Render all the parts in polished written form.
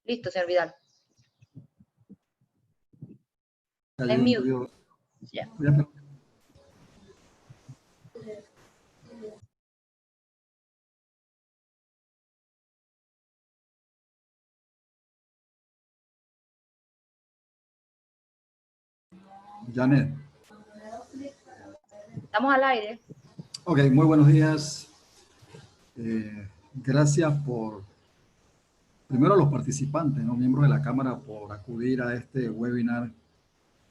Listo, señor Vidal. En mute. Ya. Janet. Estamos al aire. Ok, muy buenos días. Gracias primero a los participantes, ¿no? Miembros de la Cámara, por acudir a este webinar.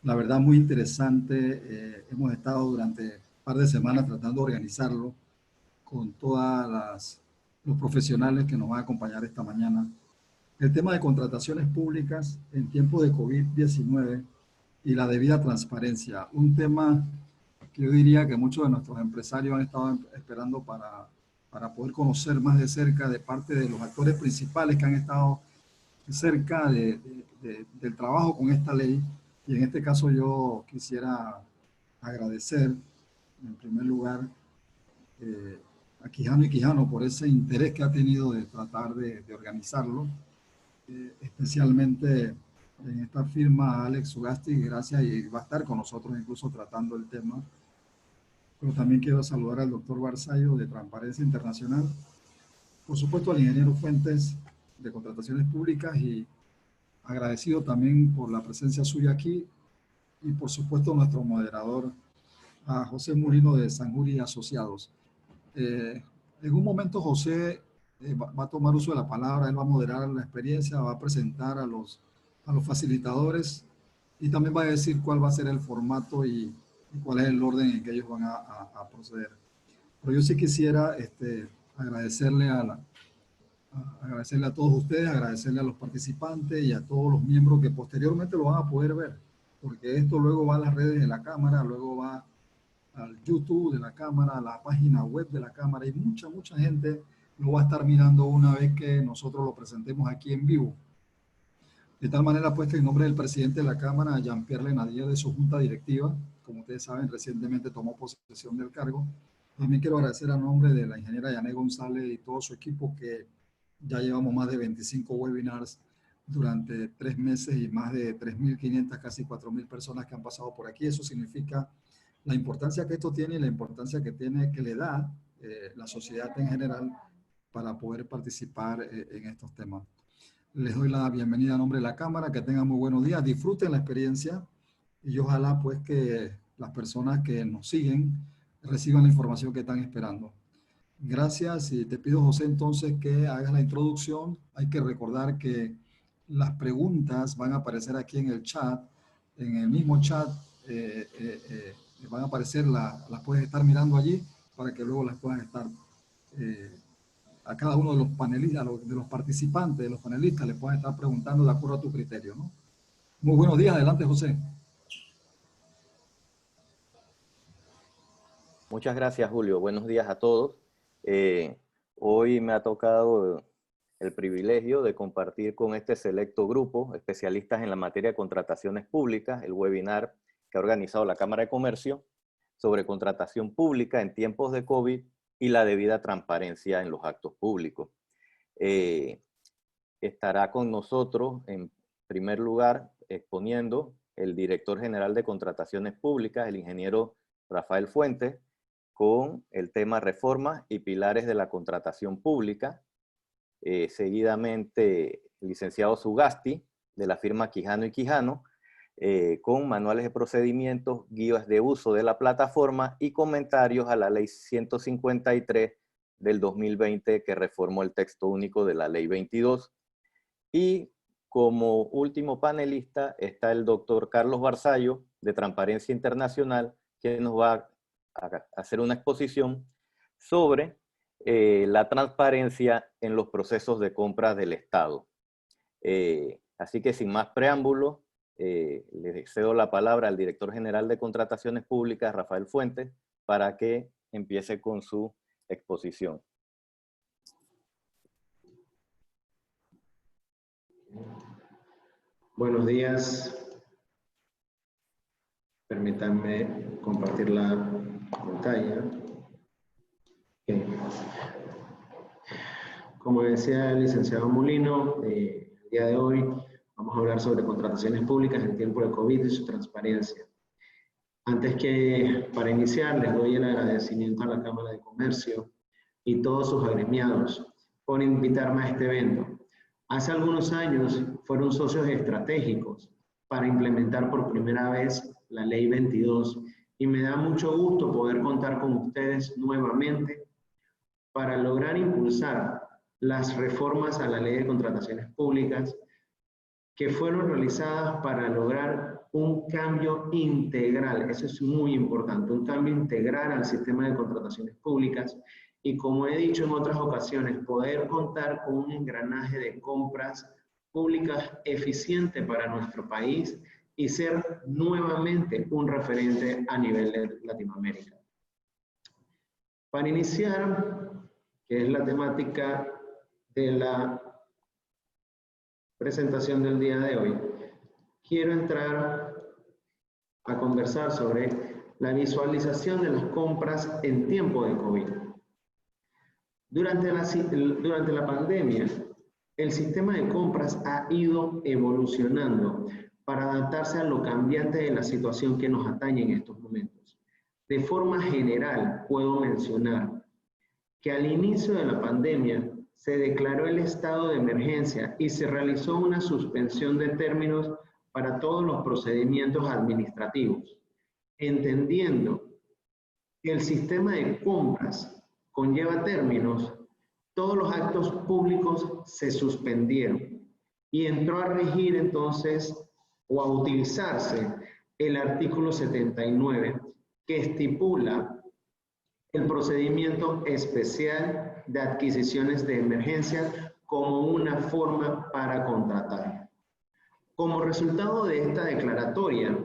La verdad, muy interesante. Hemos estado durante un par de semanas tratando de organizarlo con todos los profesionales que nos van a acompañar esta mañana. El tema de contrataciones públicas en tiempos de COVID-19 y la debida transparencia. Un tema que yo diría que muchos de nuestros empresarios han estado esperando para poder conocer más de cerca de parte de los actores principales que han estado cerca del trabajo con esta ley. Y en este caso yo quisiera agradecer, en primer lugar, a Quijano y Quijano por ese interés que ha tenido de tratar de organizarlo. Especialmente en esta firma Alex Ugasti, gracias, y va a estar con nosotros incluso tratando el tema. Pero también quiero saludar al doctor Barzallo de Transparencia Internacional, por supuesto al ingeniero Fuentes de Contrataciones Públicas, y agradecido también por la presencia suya aquí, y por supuesto nuestro moderador, a José Murino de Sanjuri Asociados. En un momento José va a tomar uso de la palabra, él va a moderar la experiencia, va a presentar a los facilitadores y también va a decir cuál va a ser el formato y cuál es el orden en que ellos van a proceder. Pero yo sí quisiera agradecerle a todos ustedes, agradecerle a los participantes y a todos los miembros que posteriormente lo van a poder ver, porque esto luego va a las redes de la Cámara, luego va al YouTube de la Cámara, a la página web de la Cámara, y mucha gente lo va a estar mirando una vez que nosotros lo presentemos aquí en vivo. De tal manera, pues, que en nombre del presidente de la Cámara, Jean-Pierre Lenadier, de su junta directiva, como ustedes saben, recientemente tomó posesión del cargo. También quiero agradecer a nombre de la ingeniera Yané González y todo su equipo, que ya llevamos más de 25 webinars durante 3 meses y más de 3.500, casi 4.000 personas que han pasado por aquí. Eso significa la importancia que esto tiene y la importancia que le da la sociedad en general para poder participar en estos temas. Les doy la bienvenida a nombre de la Cámara, que tengan muy buenos días, disfruten la experiencia y ojalá pues que las personas que nos siguen reciban la información que están esperando. Gracias, y te pido, José, entonces que hagas la introducción. Hay que recordar que las preguntas van a aparecer aquí en el chat, en el mismo chat van a aparecer, las puedes estar mirando allí para que luego las puedas estar a cada uno de los panelistas, de los participantes, de los panelistas, les puedes estar preguntando de acuerdo a tu criterio, ¿no? Muy buenos días, adelante, José. Muchas gracias, Julio. Buenos días a todos. Hoy me ha tocado el privilegio de compartir con este selecto grupo, especialistas en la materia de contrataciones públicas, el webinar que ha organizado la Cámara de Comercio sobre contratación pública en tiempos de COVID y la debida transparencia en los actos públicos. Estará con nosotros, en primer lugar, exponiendo el director general de Contrataciones Públicas, el ingeniero Rafael Fuentes, con el tema reformas y pilares de la contratación pública. Seguidamente, el licenciado Sugasti, de la firma Quijano y Quijano, con manuales de procedimientos, guías de uso de la plataforma y comentarios a la ley 153 del 2020 que reformó el texto único de la ley 22. Y como último panelista está el doctor Carlos Barzallo, de Transparencia Internacional, que nos va a hacer una exposición sobre la transparencia en los procesos de compra del Estado. Así que sin más preámbulos, le cedo la palabra al director general de Contrataciones Públicas, Rafael Fuentes, para que empiece con su exposición. Buenos días. Permítanme compartir la pantalla. Okay. Como decía el licenciado Molino, el día de hoy vamos a hablar sobre contrataciones públicas en tiempo de COVID y su transparencia. Para iniciar, les doy el agradecimiento a la Cámara de Comercio y todos sus agremiados por invitarme a este evento. Hace algunos años fueron socios estratégicos para implementar por primera vez la Ley 22 y me da mucho gusto poder contar con ustedes nuevamente para lograr impulsar las reformas a la Ley de Contrataciones Públicas que fueron realizadas para lograr un cambio integral, eso es muy importante, un cambio integral al sistema de contrataciones públicas y, como he dicho en otras ocasiones, poder contar con un engranaje de compras públicas eficiente para nuestro país y ser nuevamente un referente a nivel de Latinoamérica. Para iniciar, que es la temática de la presentación del día de hoy, quiero entrar a conversar sobre la visualización de las compras en tiempo de COVID. Durante la pandemia, el sistema de compras ha ido evolucionando para adaptarse a lo cambiante de la situación que nos atañe en estos momentos. De forma general, puedo mencionar que al inicio de la pandemia se declaró el estado de emergencia y se realizó una suspensión de términos para todos los procedimientos administrativos, entendiendo que el sistema de compras conlleva términos, todos los actos públicos se suspendieron y entró a regir entonces o a utilizarse el artículo 79 que estipula el procedimiento especial de adquisiciones de emergencia como una forma para contratar. Como resultado de esta declaratoria,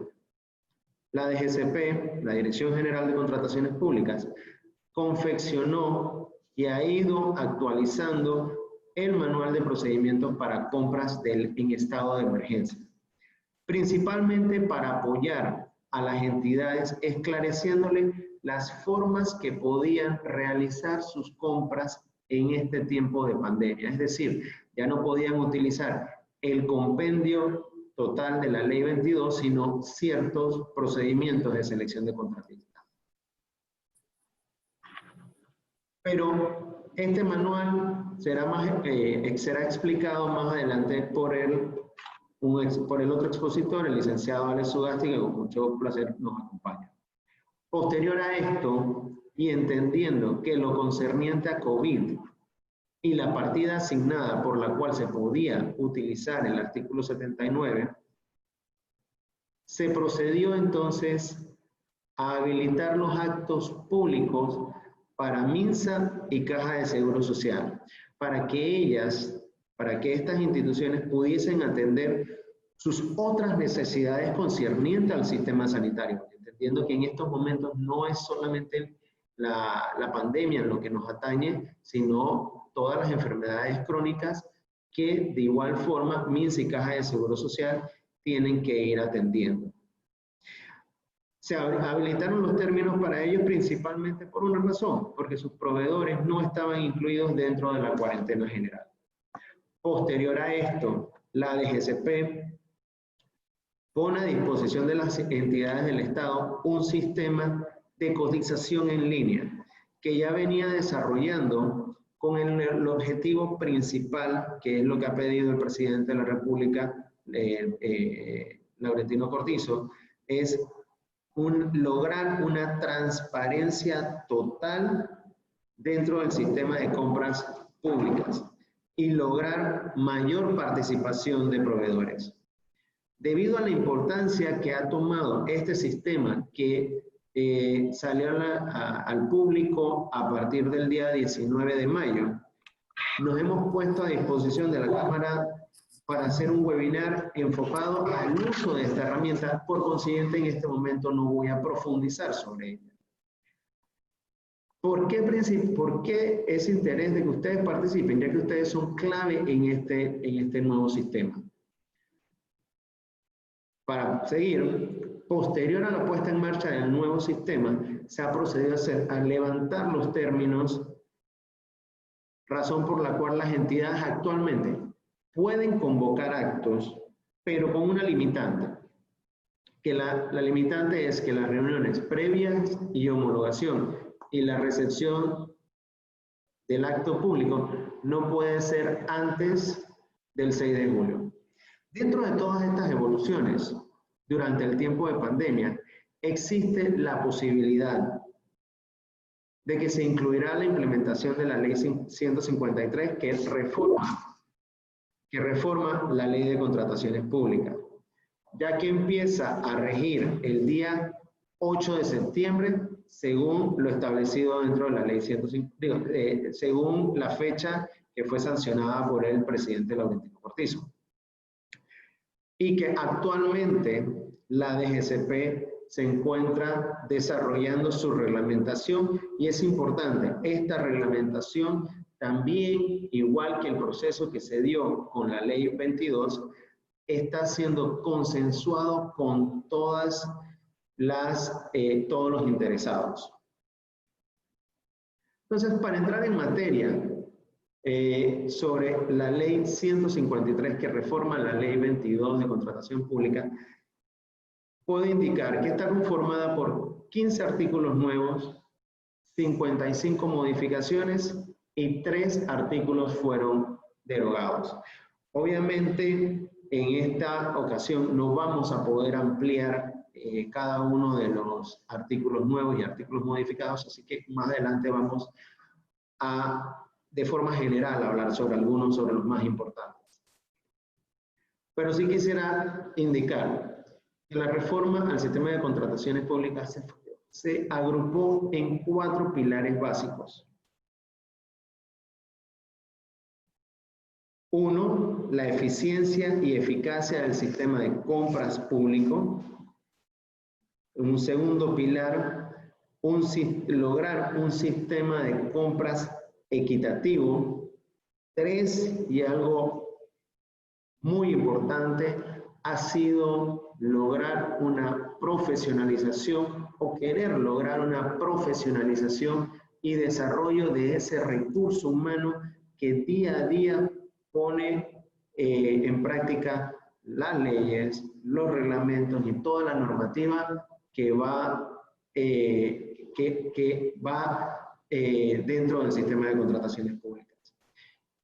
la DGCP, la Dirección General de Contrataciones Públicas, confeccionó y ha ido actualizando el manual de procedimientos para compras en estado de emergencia, principalmente para apoyar a las entidades esclareciéndole las formas que podían realizar sus compras en este tiempo de pandemia. Es decir, ya no podían utilizar el compendio total de la Ley 22, sino ciertos procedimientos de selección de contratistas. Pero este manual será explicado más adelante por el otro expositor, el licenciado Alex Sugasti, que con mucho placer nos acompaña. Posterior a esto, y entendiendo que lo concerniente a COVID y la partida asignada por la cual se podía utilizar el artículo 79, se procedió entonces a habilitar los actos públicos para MINSA y Caja de Seguro Social, para que estas instituciones pudiesen atender sus otras necesidades concernientes al sistema sanitario, entendiendo que en estos momentos no es solamente la pandemia en lo que nos atañe, sino todas las enfermedades crónicas que de igual forma MINSA y Caja de Seguro Social tienen que ir atendiendo. Se habilitaron los términos para ellos principalmente por una razón, porque sus proveedores no estaban incluidos dentro de la cuarentena general. Posterior a esto, la DGCP pone a disposición de las entidades del Estado un sistema de cotización en línea que ya venía desarrollando con el objetivo principal, que es lo que ha pedido el presidente de la República, Laurentino Cortizo, es lograr una transparencia total dentro del sistema de compras públicas y lograr mayor participación de proveedores. Debido a la importancia que ha tomado este sistema que salió al público a partir del día 19 de mayo, nos hemos puesto a disposición de la Cámara para hacer un webinar enfocado al uso de esta herramienta. Por consiguiente, en este momento no voy a profundizar sobre ella. ¿Por qué ese interés de que ustedes participen? Ya que ustedes son clave en este nuevo sistema. Para seguir, posterior a la puesta en marcha del nuevo sistema, se ha procedido a levantar los términos razón por la cual las entidades actualmente pueden convocar actos, pero con una limitante, que la limitante es que las reuniones previas y homologación y la recepción del acto público no puede ser antes del 6 de julio. Dentro de todas estas evoluciones, durante el tiempo de pandemia, existe la posibilidad de que se incluirá la implementación de la Ley 153 que reforma la Ley de Contrataciones Públicas, ya que empieza a regir el día 8 de septiembre, según lo establecido dentro de la Ley 153, según la fecha que fue sancionada por el presidente Laurentino Cortizo. Y que actualmente la DGCP se encuentra desarrollando su reglamentación, y es importante, esta reglamentación también, igual que el proceso que se dio con la Ley 22, está siendo consensuado con todos los interesados. Entonces, para entrar en materia sobre la Ley 153 que reforma la Ley 22 de Contratación Pública, puedo indicar que está conformada por 15 artículos nuevos, 55 modificaciones y 3 artículos fueron derogados. Obviamente, en esta ocasión no vamos a poder ampliar cada uno de los artículos nuevos y artículos modificados, así que más adelante vamos a, de forma general, hablar sobre algunos, sobre los más importantes. Pero sí quisiera indicar que la reforma al sistema de contrataciones públicas se agrupó en 4 pilares básicos. 1, la eficiencia y eficacia del sistema de compras público. Un segundo pilar, lograr un sistema de compras equitativo. 3, y algo muy importante, ha sido lograr una profesionalización o querer lograr una profesionalización y desarrollo de ese recurso humano que día a día pone en práctica las leyes, los reglamentos y toda la normativa que va, dentro del sistema de contrataciones públicas.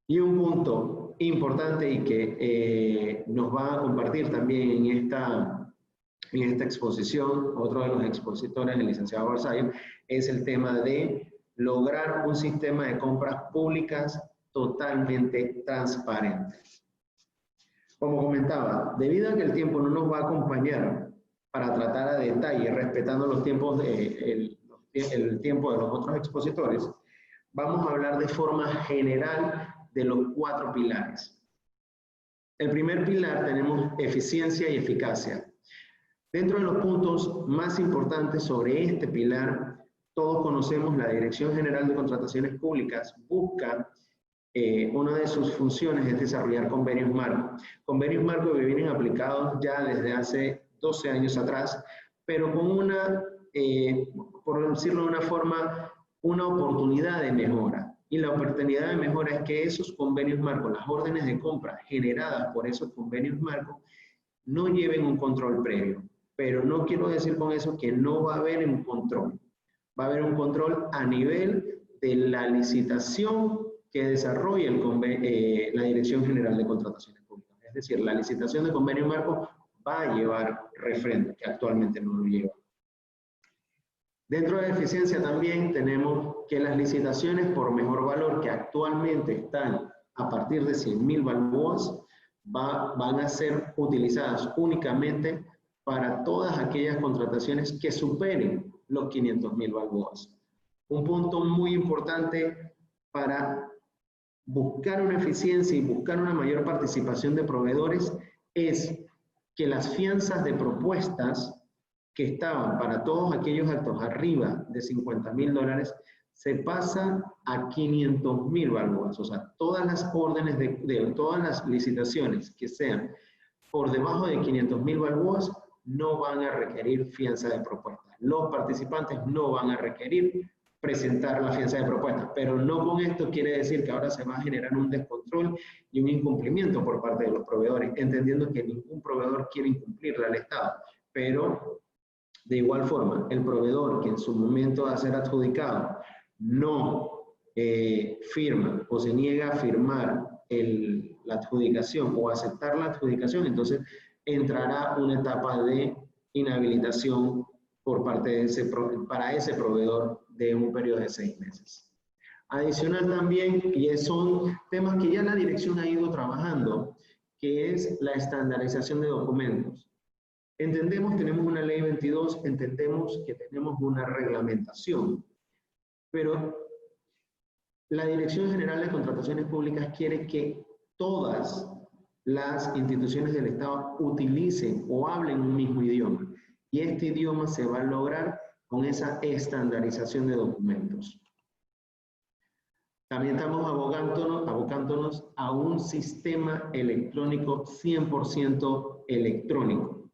Y un punto importante y que nos va a compartir también en esta exposición, otro de los expositores, el licenciado Barzallo, es el tema de lograr un sistema de compras públicas totalmente transparente. Como comentaba, debido a que el tiempo no nos va a acompañar para tratar a detalle, respetando los tiempos el tiempo de los otros expositores, vamos a hablar de forma general de los 4 pilares. El primer pilar tenemos eficiencia y eficacia. Dentro de los puntos más importantes sobre este pilar, todos conocemos la Dirección General de Contrataciones Públicas busca, una de sus funciones es desarrollar convenios marco. Convenios marco que vienen aplicados ya desde hace 12 años atrás, pero con una, por decirlo de una forma, una oportunidad de mejora. Y la oportunidad de mejora es que esos convenios marco, las órdenes de compra generadas por esos convenios marco, no lleven un control previo. Pero no quiero decir con eso que no va a haber un control. Va a haber un control a nivel de la licitación que desarrolla la Dirección General de Contrataciones Públicas. Es decir, la licitación de convenio marco va a llevar refrendo, que actualmente no lo lleva. Dentro de la eficiencia también tenemos que las licitaciones por mejor valor que actualmente están a partir de 100.000 balboas van a ser utilizadas únicamente para todas aquellas contrataciones que superen los 500.000 balboas. Un punto muy importante para buscar una eficiencia y buscar una mayor participación de proveedores es que las fianzas de propuestas que estaban para todos aquellos actos arriba de $50.000 se pasan a 500.000 balboas. O sea, todas las órdenes de todas las licitaciones que sean por debajo de 500.000 balboas no van a requerir fianza de propuestas. Los participantes no van a requerir presentar la fianza de propuestas. Pero no con esto quiere decir que ahora se va a generar un descontrol y un incumplimiento por parte de los proveedores, entendiendo que ningún proveedor quiere incumplirle al Estado. Pero, de igual forma, el proveedor que en su momento de ser adjudicado no firma o se niega a firmar la adjudicación o aceptar la adjudicación, entonces entrará una etapa de inhabilitación por parte de para ese proveedor de un periodo de 6 meses. Adicional también, y son temas que ya la dirección ha ido trabajando, que es la estandarización de documentos. Entendemos, tenemos una ley 22, entendemos que tenemos una reglamentación, pero la Dirección General de Contrataciones Públicas quiere que todas las instituciones del Estado utilicen o hablen un mismo idioma. Y este idioma se va a lograr con esa estandarización de documentos. También estamos abocándonos a un sistema electrónico 100% electrónico.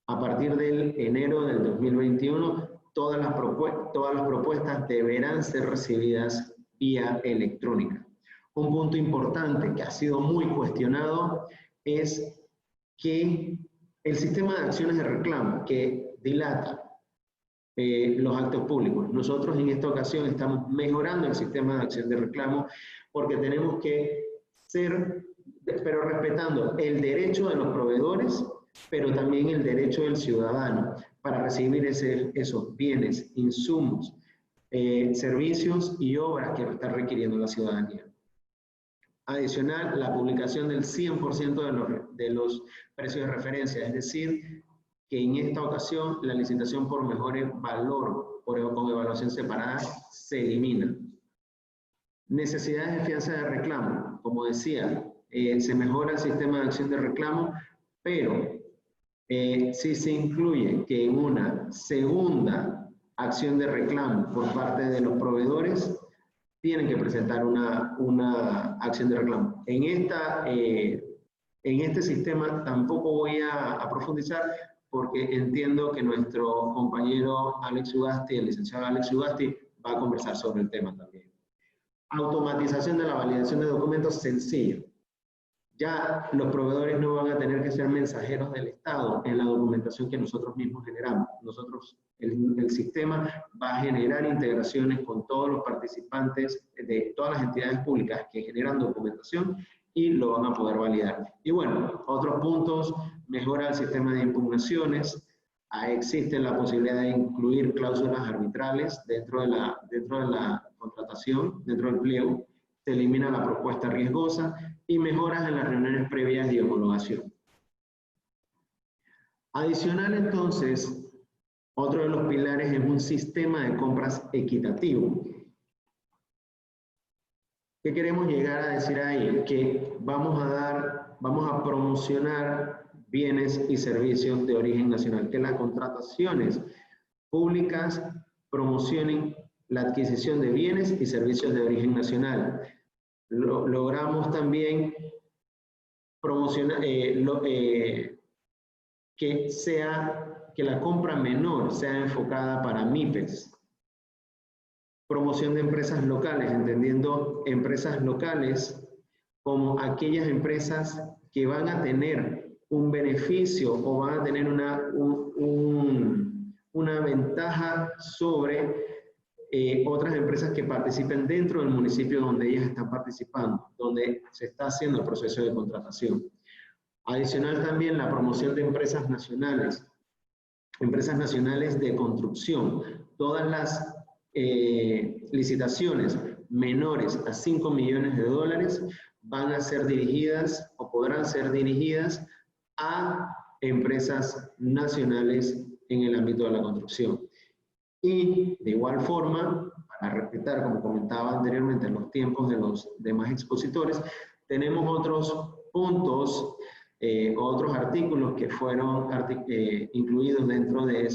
A partir del enero del 2021, todas las propuestas deberán ser recibidas vía electrónica. Un punto importante que ha sido muy cuestionado es que el sistema de acciones de reclamo que dilata los actos públicos. Nosotros en esta ocasión estamos mejorando el sistema de acción de reclamo porque tenemos que ser, pero respetando el derecho de los proveedores, pero también el derecho del ciudadano para recibir esos bienes, insumos, servicios y obras que está requiriendo la ciudadanía. Adicional, la publicación del 100% de los precios de referencia, es decir, que en esta ocasión la licitación por mejor valor con evaluación separada se elimina. Necesidades de fianza de reclamo, como decía, se mejora el sistema de acción de reclamo, pero si se incluye que en una segunda acción de reclamo por parte de los proveedores, tienen que presentar una acción de reclamo. En este sistema tampoco voy a profundizar porque entiendo que nuestro compañero Alex Ugasti, el licenciado Alex Ugasti, va a conversar sobre el tema también. Automatización de la validación de documentos sencillo. Ya los proveedores no van a tener que ser mensajeros del Estado en la documentación que nosotros mismos generamos. El sistema va a generar integraciones con todos los participantes de todas las entidades públicas que generan documentación y lo van a poder validar. Y bueno, otros puntos, mejora el sistema de impugnaciones. Existe la posibilidad de incluir cláusulas arbitrales dentro de la contratación, dentro del pliego. Se elimina la propuesta riesgosa y mejoras en las reuniones previas de homologación. Adicional, entonces, otro de los pilares es un sistema de compras equitativo. ¿Qué queremos llegar a decir ahí? Que vamos a promocionar bienes y servicios de origen nacional, que las contrataciones públicas promocionen la adquisición de bienes y servicios de origen nacional. Logramos también promocionar que la compra menor sea enfocada para MIPES. Promoción de empresas locales, entendiendo empresas locales como aquellas empresas que van a tener un beneficio o van a tener una ventaja sobre otras empresas que participen dentro del municipio donde ellas están participando, donde se está haciendo el proceso de contratación. Adicional también la promoción de empresas nacionales de construcción. Todas las licitaciones menores a $5 millones van a ser dirigidas o podrán ser dirigidas a empresas nacionales en el ámbito de la construcción. Y de igual forma, para respetar, como comentaba anteriormente, los tiempos de los demás expositores, tenemos otros puntos, otros artículos que fueron incluidos dentro de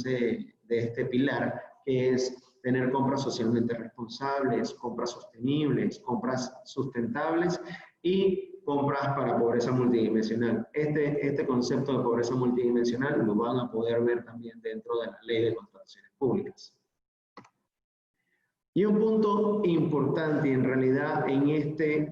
este pilar, que es tener compras socialmente responsables, compras sostenibles, compras sustentables y compras para pobreza multidimensional. Este concepto de pobreza multidimensional lo van a poder ver también dentro de la Ley de Contrataciones Públicas. Y un punto importante, en realidad,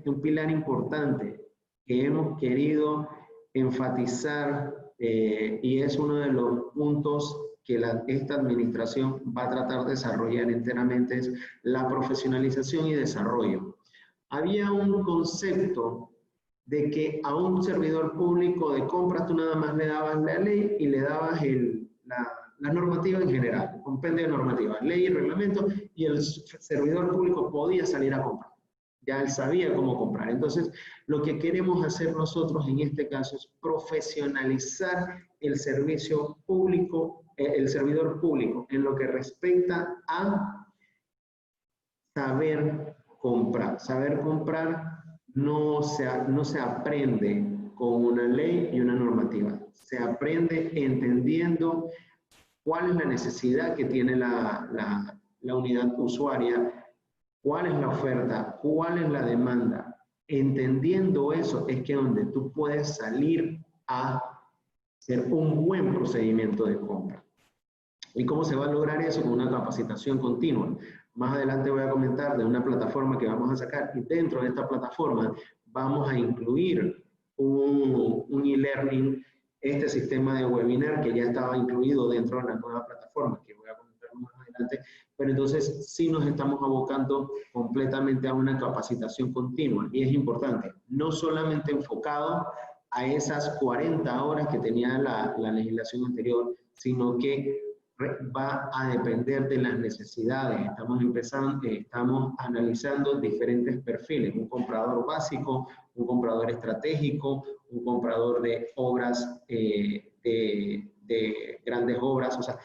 un pilar importante que hemos querido enfatizar, y es uno de los puntos que esta administración va a tratar de desarrollar enteramente, es la profesionalización y desarrollo. Había un concepto de que a un servidor público de compras tú nada más le dabas la ley y le dabas la normativa en general, el compendio de normativas, ley y reglamento, y el servidor público podía salir a comprar. Ya él sabía cómo comprar. Entonces, lo que queremos hacer nosotros en este caso es profesionalizar el servicio público, el servidor público, en lo que respecta a saber comprar. Saber comprar no se aprende con una ley y una normativa. Se aprende entendiendo cuál es la necesidad que tiene la unidad usuaria, cuál es la oferta, cuál es la demanda. Entendiendo eso es que donde tú puedes salir a hacer un buen procedimiento de compra. ¿Y cómo se va a lograr eso? Con una capacitación continua. Más adelante voy a comentar de una plataforma que vamos a sacar, y dentro de esta plataforma vamos a incluir un e-learning, este sistema de webinar que ya estaba incluido dentro de la nueva plataforma, que voy a comentar más adelante, pero entonces sí nos estamos abocando completamente a una capacitación continua, y es importante, no solamente enfocado a esas 40 horas que tenía la legislación anterior, sino que va a depender de las necesidades. Estamos analizando diferentes perfiles, un comprador básico, un comprador estratégico, un comprador de obras, de grandes obras, o sea,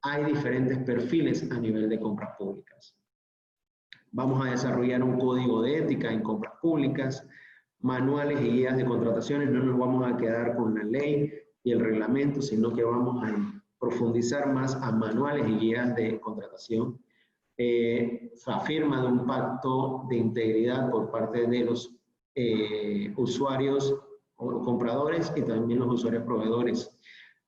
hay diferentes perfiles a nivel de compras públicas. Vamos a desarrollar un código de ética en compras públicas, manuales y guías de contrataciones. No nos vamos a quedar con la ley y el reglamento, sino que vamos a profundizar más a manuales y guías de contratación. Se afirma de un pacto de integridad por parte de los usuarios o compradores y también los usuarios proveedores.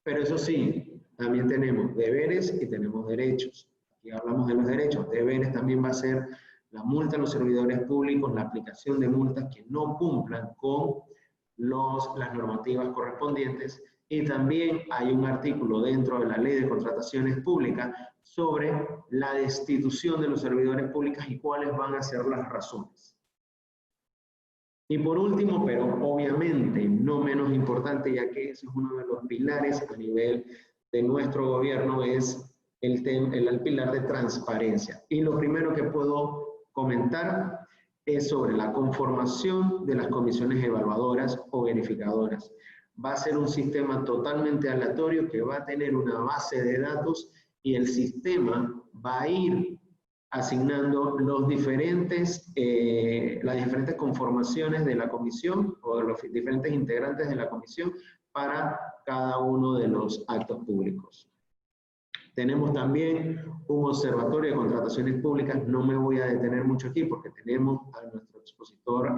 Pero eso sí, también tenemos deberes y tenemos derechos. Aquí hablamos de los derechos. Deberes también va a ser la multa a los servidores públicos, la aplicación de multas que no cumplan con las normativas correspondientes. Y también hay un artículo dentro de la Ley de Contrataciones Públicas sobre la destitución de los servidores públicos y cuáles van a ser las razones. Y por último, pero obviamente no menos importante, ya que ese es uno de los pilares a nivel de nuestro gobierno, es el pilar de transparencia. Y lo primero que puedo comentar es sobre la conformación de las comisiones evaluadoras o verificadoras. Va a ser un sistema totalmente aleatorio que va a tener una base de datos y el sistema va a ir asignando las diferentes conformaciones de la comisión o de los diferentes integrantes de la comisión para cada uno de los actos públicos. Tenemos también un observatorio de contrataciones públicas. No me voy a detener mucho aquí porque tenemos a nuestro expositor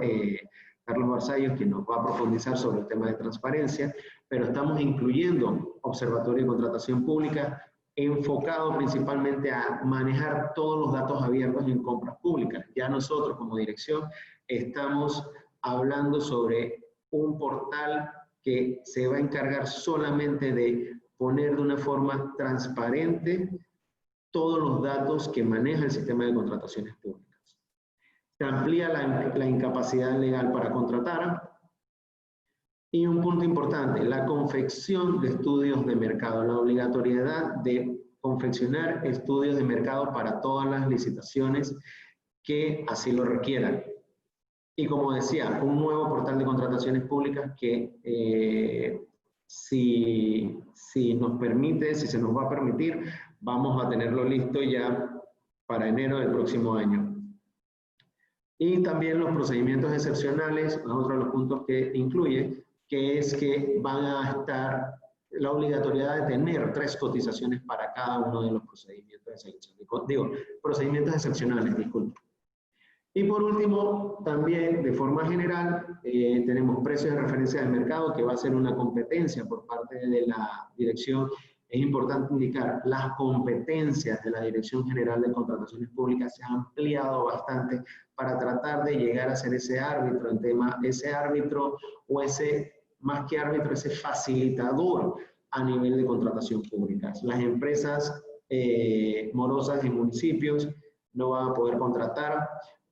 Carlos Barzallos, quien nos va a profundizar sobre el tema de transparencia, pero estamos incluyendo observatorio de contratación pública enfocado principalmente a manejar todos los datos abiertos en compras públicas. Ya nosotros como dirección estamos hablando sobre un portal que se va a encargar solamente de poner de una forma transparente todos los datos que maneja el sistema de contrataciones públicas. Se amplía la incapacidad legal para contratar. Y un punto importante, la confección de estudios de mercado, la obligatoriedad de confeccionar estudios de mercado para todas las licitaciones que así lo requieran. Y como decía, un nuevo portal de contrataciones públicas que si se nos va a permitir, vamos a tenerlo listo ya para enero del próximo año. Y también los procedimientos excepcionales, otro de los puntos que incluye, que es que van a estar la obligatoriedad de tener 3 cotizaciones para cada uno de los procedimientos de selección. Procedimientos excepcionales, disculpen. Y por último, también de forma general, tenemos precios de referencia del mercado, que va a ser una competencia por parte de la dirección es importante indicar, las competencias de la Dirección General de Contrataciones Públicas se han ampliado bastante para tratar de llegar a ser ese árbitro en tema, ese árbitro o ese, más que árbitro, ese facilitador a nivel de contratación pública. Las empresas morosas en municipios no van a poder contratar,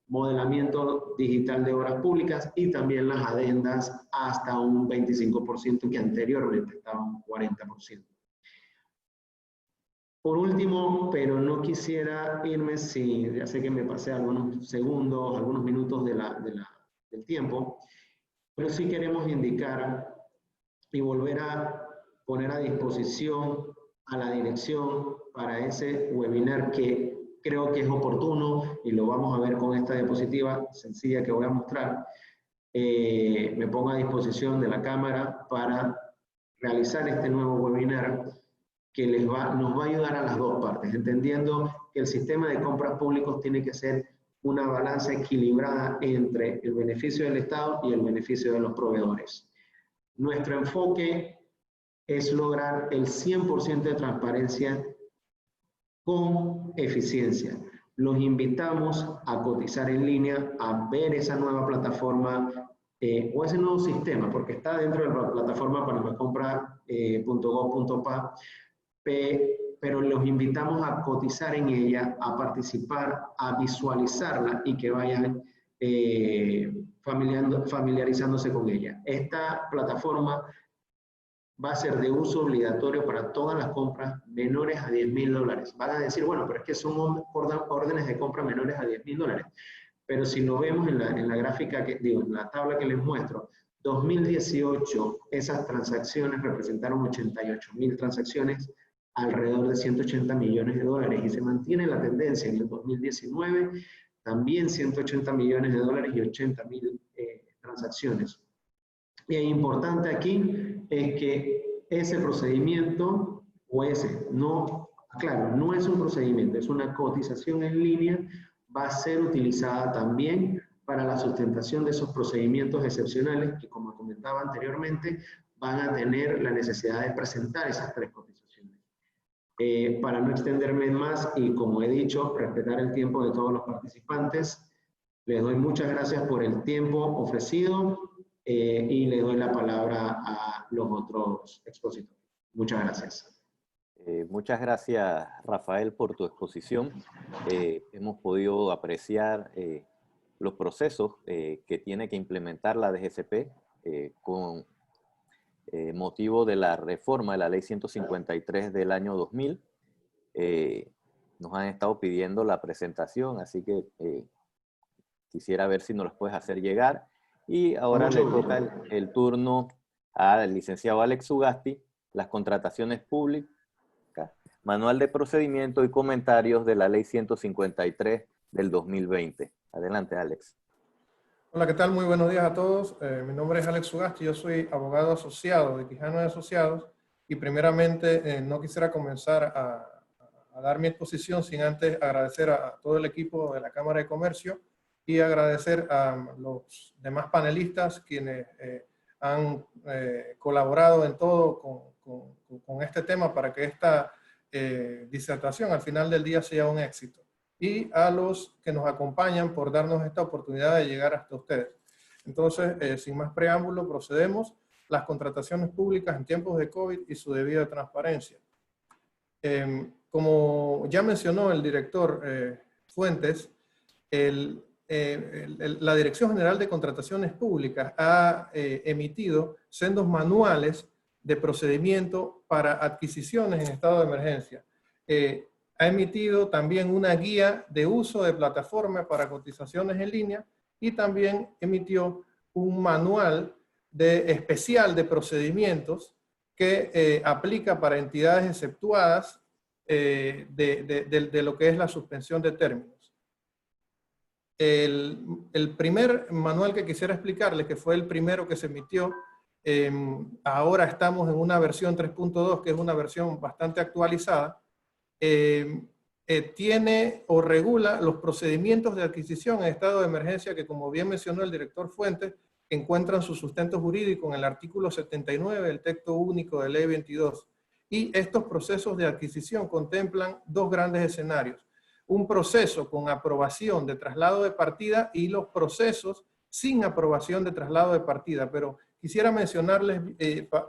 modelamiento digital de obras públicas y también las adendas hasta un 25% que anteriormente estaban un 40%. Por último, pero no quisiera irme si, ya sé que me pasé algunos segundos, algunos minutos del tiempo, pero sí queremos indicar y volver a poner a disposición a la dirección para ese webinar que creo que es oportuno y lo vamos a ver con esta diapositiva sencilla que voy a mostrar. Me pongo a disposición de la cámara para realizar este nuevo webinar que nos va a ayudar a las dos partes, entendiendo que el sistema de compras públicos tiene que ser una balanza equilibrada entre el beneficio del Estado y el beneficio de los proveedores. Nuestro enfoque es lograr el 100% de transparencia con eficiencia. Los invitamos a cotizar en línea, a ver esa nueva plataforma o ese nuevo sistema, porque está dentro de la plataforma panamacompra.gov.pa, pero los invitamos a cotizar en ella, a participar, a visualizarla y que vayan familiarizándose con ella. Esta plataforma va a ser de uso obligatorio para todas las compras menores a $10.000. Van a decir, bueno, pero es que son órdenes de compra menores a $10.000. Pero si lo vemos en la gráfica, en la tabla que les muestro, 2018 esas transacciones representaron 88.000 transacciones, alrededor de $180 millones, y se mantiene la tendencia en el 2019, también $180 millones y 80.000 transacciones. Y es importante aquí es que ese procedimiento, no es un procedimiento, es una cotización en línea, va a ser utilizada también para la sustentación de esos procedimientos excepcionales que, como comentaba anteriormente, van a tener la necesidad de presentar esas 3 cotizaciones. Para no extenderme más y, como he dicho, respetar el tiempo de todos los participantes, les doy muchas gracias por el tiempo ofrecido y le doy la palabra a los otros expositores. Muchas gracias. Muchas gracias, Rafael, por tu exposición. Hemos podido apreciar los procesos que tiene que implementar la DGCP con motivo de la reforma de la Ley 153 del año 2000. Nos han estado pidiendo la presentación, así que quisiera ver si nos las puedes hacer llegar. Y ahora le toca el turno al licenciado Alex Ugasti, las contrataciones públicas, manual de procedimiento y comentarios de la Ley 153 del 2020. Adelante, Alex. Hola, ¿qué tal? Muy buenos días a todos. Mi nombre es Alex Ugasti, yo soy abogado asociado de Quijano y Asociados y primeramente no quisiera comenzar a dar mi exposición sin antes agradecer a todo el equipo de la Cámara de Comercio y agradecer a los demás panelistas quienes han colaborado en todo con este tema para que esta disertación al final del día sea un éxito. Y a los que nos acompañan por darnos esta oportunidad de llegar hasta ustedes. Entonces, sin más preámbulo, procedemos. Las contrataciones públicas en tiempos de COVID y su debida transparencia. Como ya mencionó el director Fuentes, la Dirección General de Contrataciones Públicas ha emitido sendos manuales de procedimiento para adquisiciones en estado de emergencia. Ha emitido también una guía de uso de plataforma para cotizaciones en línea y también emitió un manual especial de procedimientos que aplica para entidades exceptuadas de lo que es la suspensión de términos. El primer manual que quisiera explicarles, que fue el primero que se emitió, ahora estamos en una versión 3.2, que es una versión bastante actualizada, tiene o regula los procedimientos de adquisición en estado de emergencia que, como bien mencionó el director Fuentes, encuentran su sustento jurídico en el artículo 79 del texto único de Ley 22. y estos procesos de adquisición contemplan dos grandes escenarios. Un proceso con aprobación de traslado de partida y los procesos sin aprobación de traslado de partida. Pero quisiera mencionarles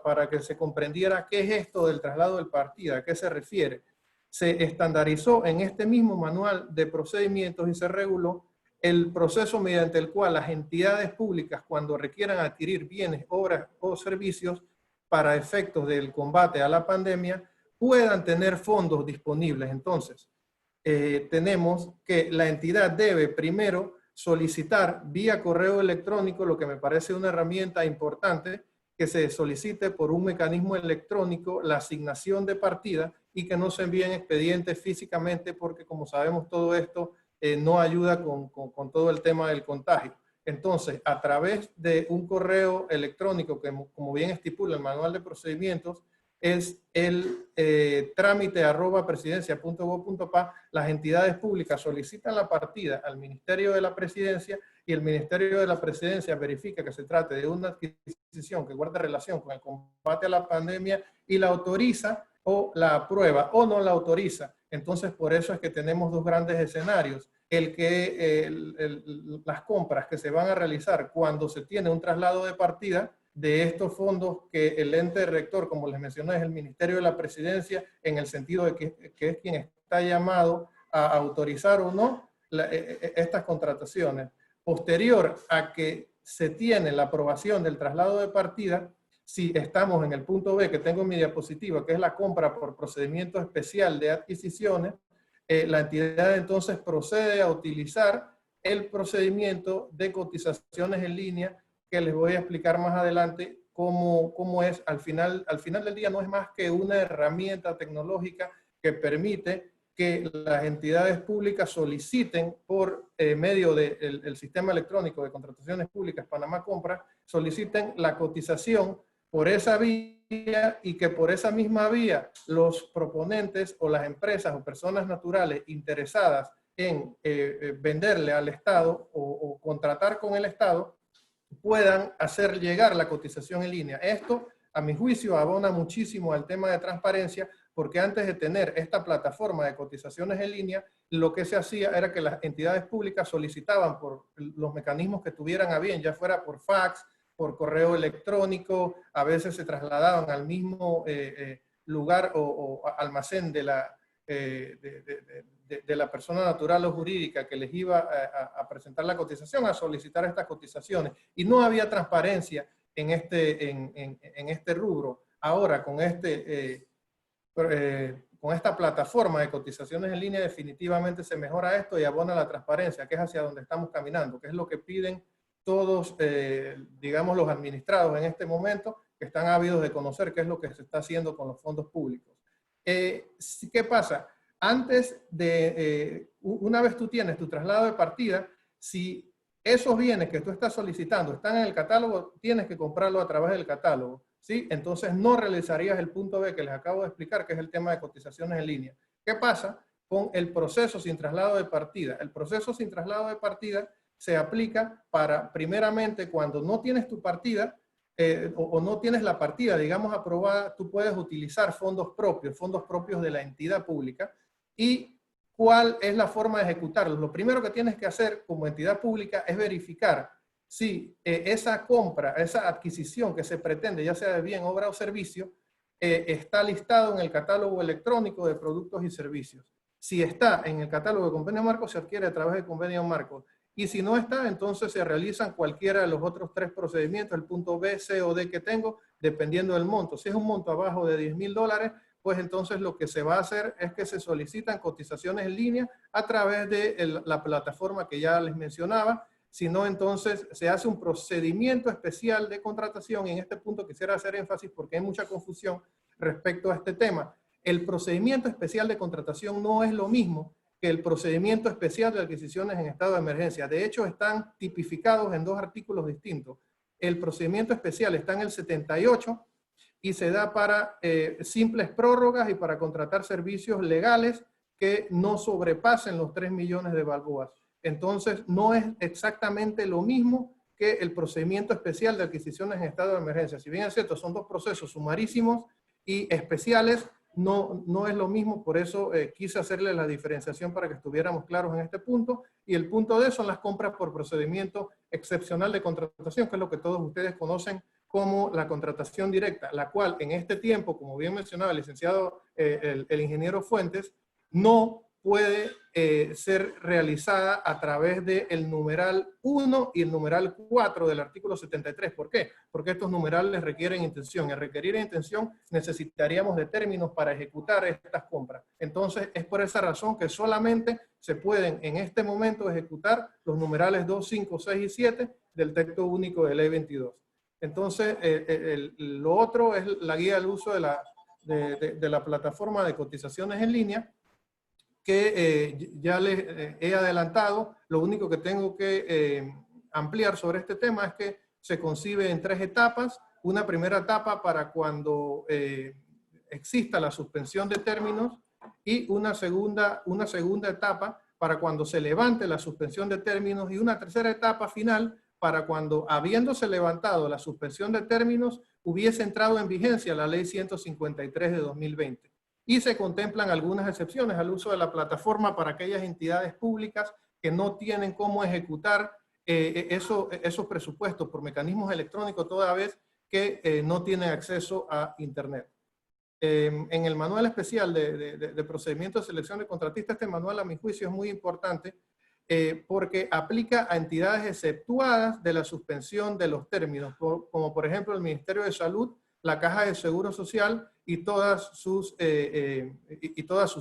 para que se comprendiera qué es esto del traslado de partida, a qué se refiere. Se estandarizó en este mismo manual de procedimientos y se reguló el proceso mediante el cual las entidades públicas, cuando requieran adquirir bienes, obras o servicios para efectos del combate a la pandemia, puedan tener fondos disponibles. Entonces, tenemos que la entidad debe primero solicitar vía correo electrónico, lo que me parece una herramienta importante, que se solicite por un mecanismo electrónico la asignación de partida y que no se envíen expedientes físicamente, porque como sabemos todo esto no ayuda con todo el tema del contagio. Entonces, a través de un correo electrónico que, como bien estipula el manual de procedimientos, es el trámite@presidencia.gov.pa, las entidades públicas solicitan la partida al Ministerio de la Presidencia y el Ministerio de la Presidencia verifica que se trate de una adquisición que guarda relación con el combate a la pandemia y la autoriza o la aprueba o no la autoriza. Entonces, por eso es que tenemos dos grandes escenarios. Las compras que se van a realizar cuando se tiene un traslado de partida de estos fondos que el ente rector, como les mencioné, es el Ministerio de la Presidencia, en el sentido de que es quien está llamado a autorizar o no estas contrataciones. Posterior a que se tiene la aprobación del traslado de partida, si estamos en el punto B que tengo en mi diapositiva, que es la compra por procedimiento especial de adquisiciones, la entidad entonces procede a utilizar el procedimiento de cotizaciones en línea, que les voy a explicar más adelante cómo es. Al final del día no es más que una herramienta tecnológica que permite que las entidades públicas soliciten por medio del sistema electrónico de contrataciones públicas Panamá Compra, soliciten la cotización por esa vía y que por esa misma vía los proponentes o las empresas o personas naturales interesadas en venderle al Estado o contratar con el Estado puedan hacer llegar la cotización en línea. Esto, a mi juicio, abona muchísimo al tema de transparencia, porque antes de tener esta plataforma de cotizaciones en línea, lo que se hacía era que las entidades públicas solicitaban por los mecanismos que tuvieran a bien, ya fuera por fax, por correo electrónico, a veces se trasladaban al mismo lugar o almacén de la persona natural o jurídica que les iba a presentar la cotización, a solicitar estas cotizaciones. Y no había transparencia en este rubro. Ahora, con esta plataforma de cotizaciones en línea, definitivamente se mejora esto y abona la transparencia, que es hacia donde estamos caminando, que es lo que piden todos, digamos, los administrados en este momento, que están ávidos de conocer qué es lo que se está haciendo con los fondos públicos. ¿Qué pasa? Antes de, una vez tú tienes tu traslado de partida, si esos bienes que tú estás solicitando están en el catálogo, tienes que comprarlo a través del catálogo, ¿sí? Entonces no realizarías el punto B que les acabo de explicar, que es el tema de cotizaciones en línea. ¿Qué pasa con el proceso sin traslado de partida? El proceso sin traslado de partida se aplica para, primeramente, cuando no tienes tu partida, o no tienes la partida, digamos, aprobada, tú puedes utilizar fondos propios de la entidad pública. ¿Y cuál es la forma de ejecutarlos? Lo primero que tienes que hacer como entidad pública es verificar si esa compra, esa adquisición que se pretende, ya sea de bien, obra o servicio, está listado en el catálogo electrónico de productos y servicios. Si está en el catálogo de convenio marco, se adquiere a través de convenio marco. Y si no está, entonces se realizan cualquiera de los otros tres procedimientos, el punto B, C o D que tengo, dependiendo del monto. Si es un monto abajo de $10,000, pues entonces lo que se va a hacer es que se solicitan cotizaciones en línea a través de la plataforma que ya les mencionaba. Si no, entonces se hace un procedimiento especial de contratación. Y en este punto quisiera hacer énfasis porque hay mucha confusión respecto a este tema. El procedimiento especial de contratación no es lo mismo que el procedimiento especial de adquisiciones en estado de emergencia. De hecho, están tipificados en dos artículos distintos. El procedimiento especial está en el 78 y se da para simples prórrogas y para contratar servicios legales que no sobrepasen los 3 millones de balboas. Entonces, no es exactamente lo mismo que el procedimiento especial de adquisiciones en estado de emergencia. Si bien es cierto, son dos procesos sumarísimos y especiales no es lo mismo, por eso quise hacerle la diferenciación para que estuviéramos claros en este punto. Y el punto D son las compras por procedimiento excepcional de contratación, que es lo que todos ustedes conocen como la contratación directa, la cual en este tiempo, como bien mencionaba el licenciado, el ingeniero Fuentes, no puede ser realizada a través del numeral 1 y el numeral 4 del artículo 73. ¿Por qué? Porque estos numerales requieren intención. Al requerir intención necesitaríamos de términos para ejecutar estas compras. Entonces es por esa razón que solamente se pueden en este momento ejecutar los numerales 2, 5, 6 y 7 del texto único de ley 22. Entonces lo otro es la guía al uso de la plataforma de cotizaciones en línea, que ya les he adelantado. Lo único que tengo que ampliar sobre este tema es que se concibe en 3 etapas. Una primera etapa para cuando exista la suspensión de términos y una segunda etapa para cuando se levante la suspensión de términos y una tercera etapa final para cuando, habiéndose levantado la suspensión de términos, hubiese entrado en vigencia la ley 153 de 2020. Y se contemplan algunas excepciones al uso de la plataforma para aquellas entidades públicas que no tienen cómo ejecutar esos presupuestos por mecanismos electrónicos toda vez que no tienen acceso a Internet. En el manual especial de procedimiento de selección de contratistas, este manual a mi juicio es muy importante porque aplica a entidades exceptuadas de la suspensión de los términos, como por ejemplo el Ministerio de Salud, la Caja de Seguro Social y todas sus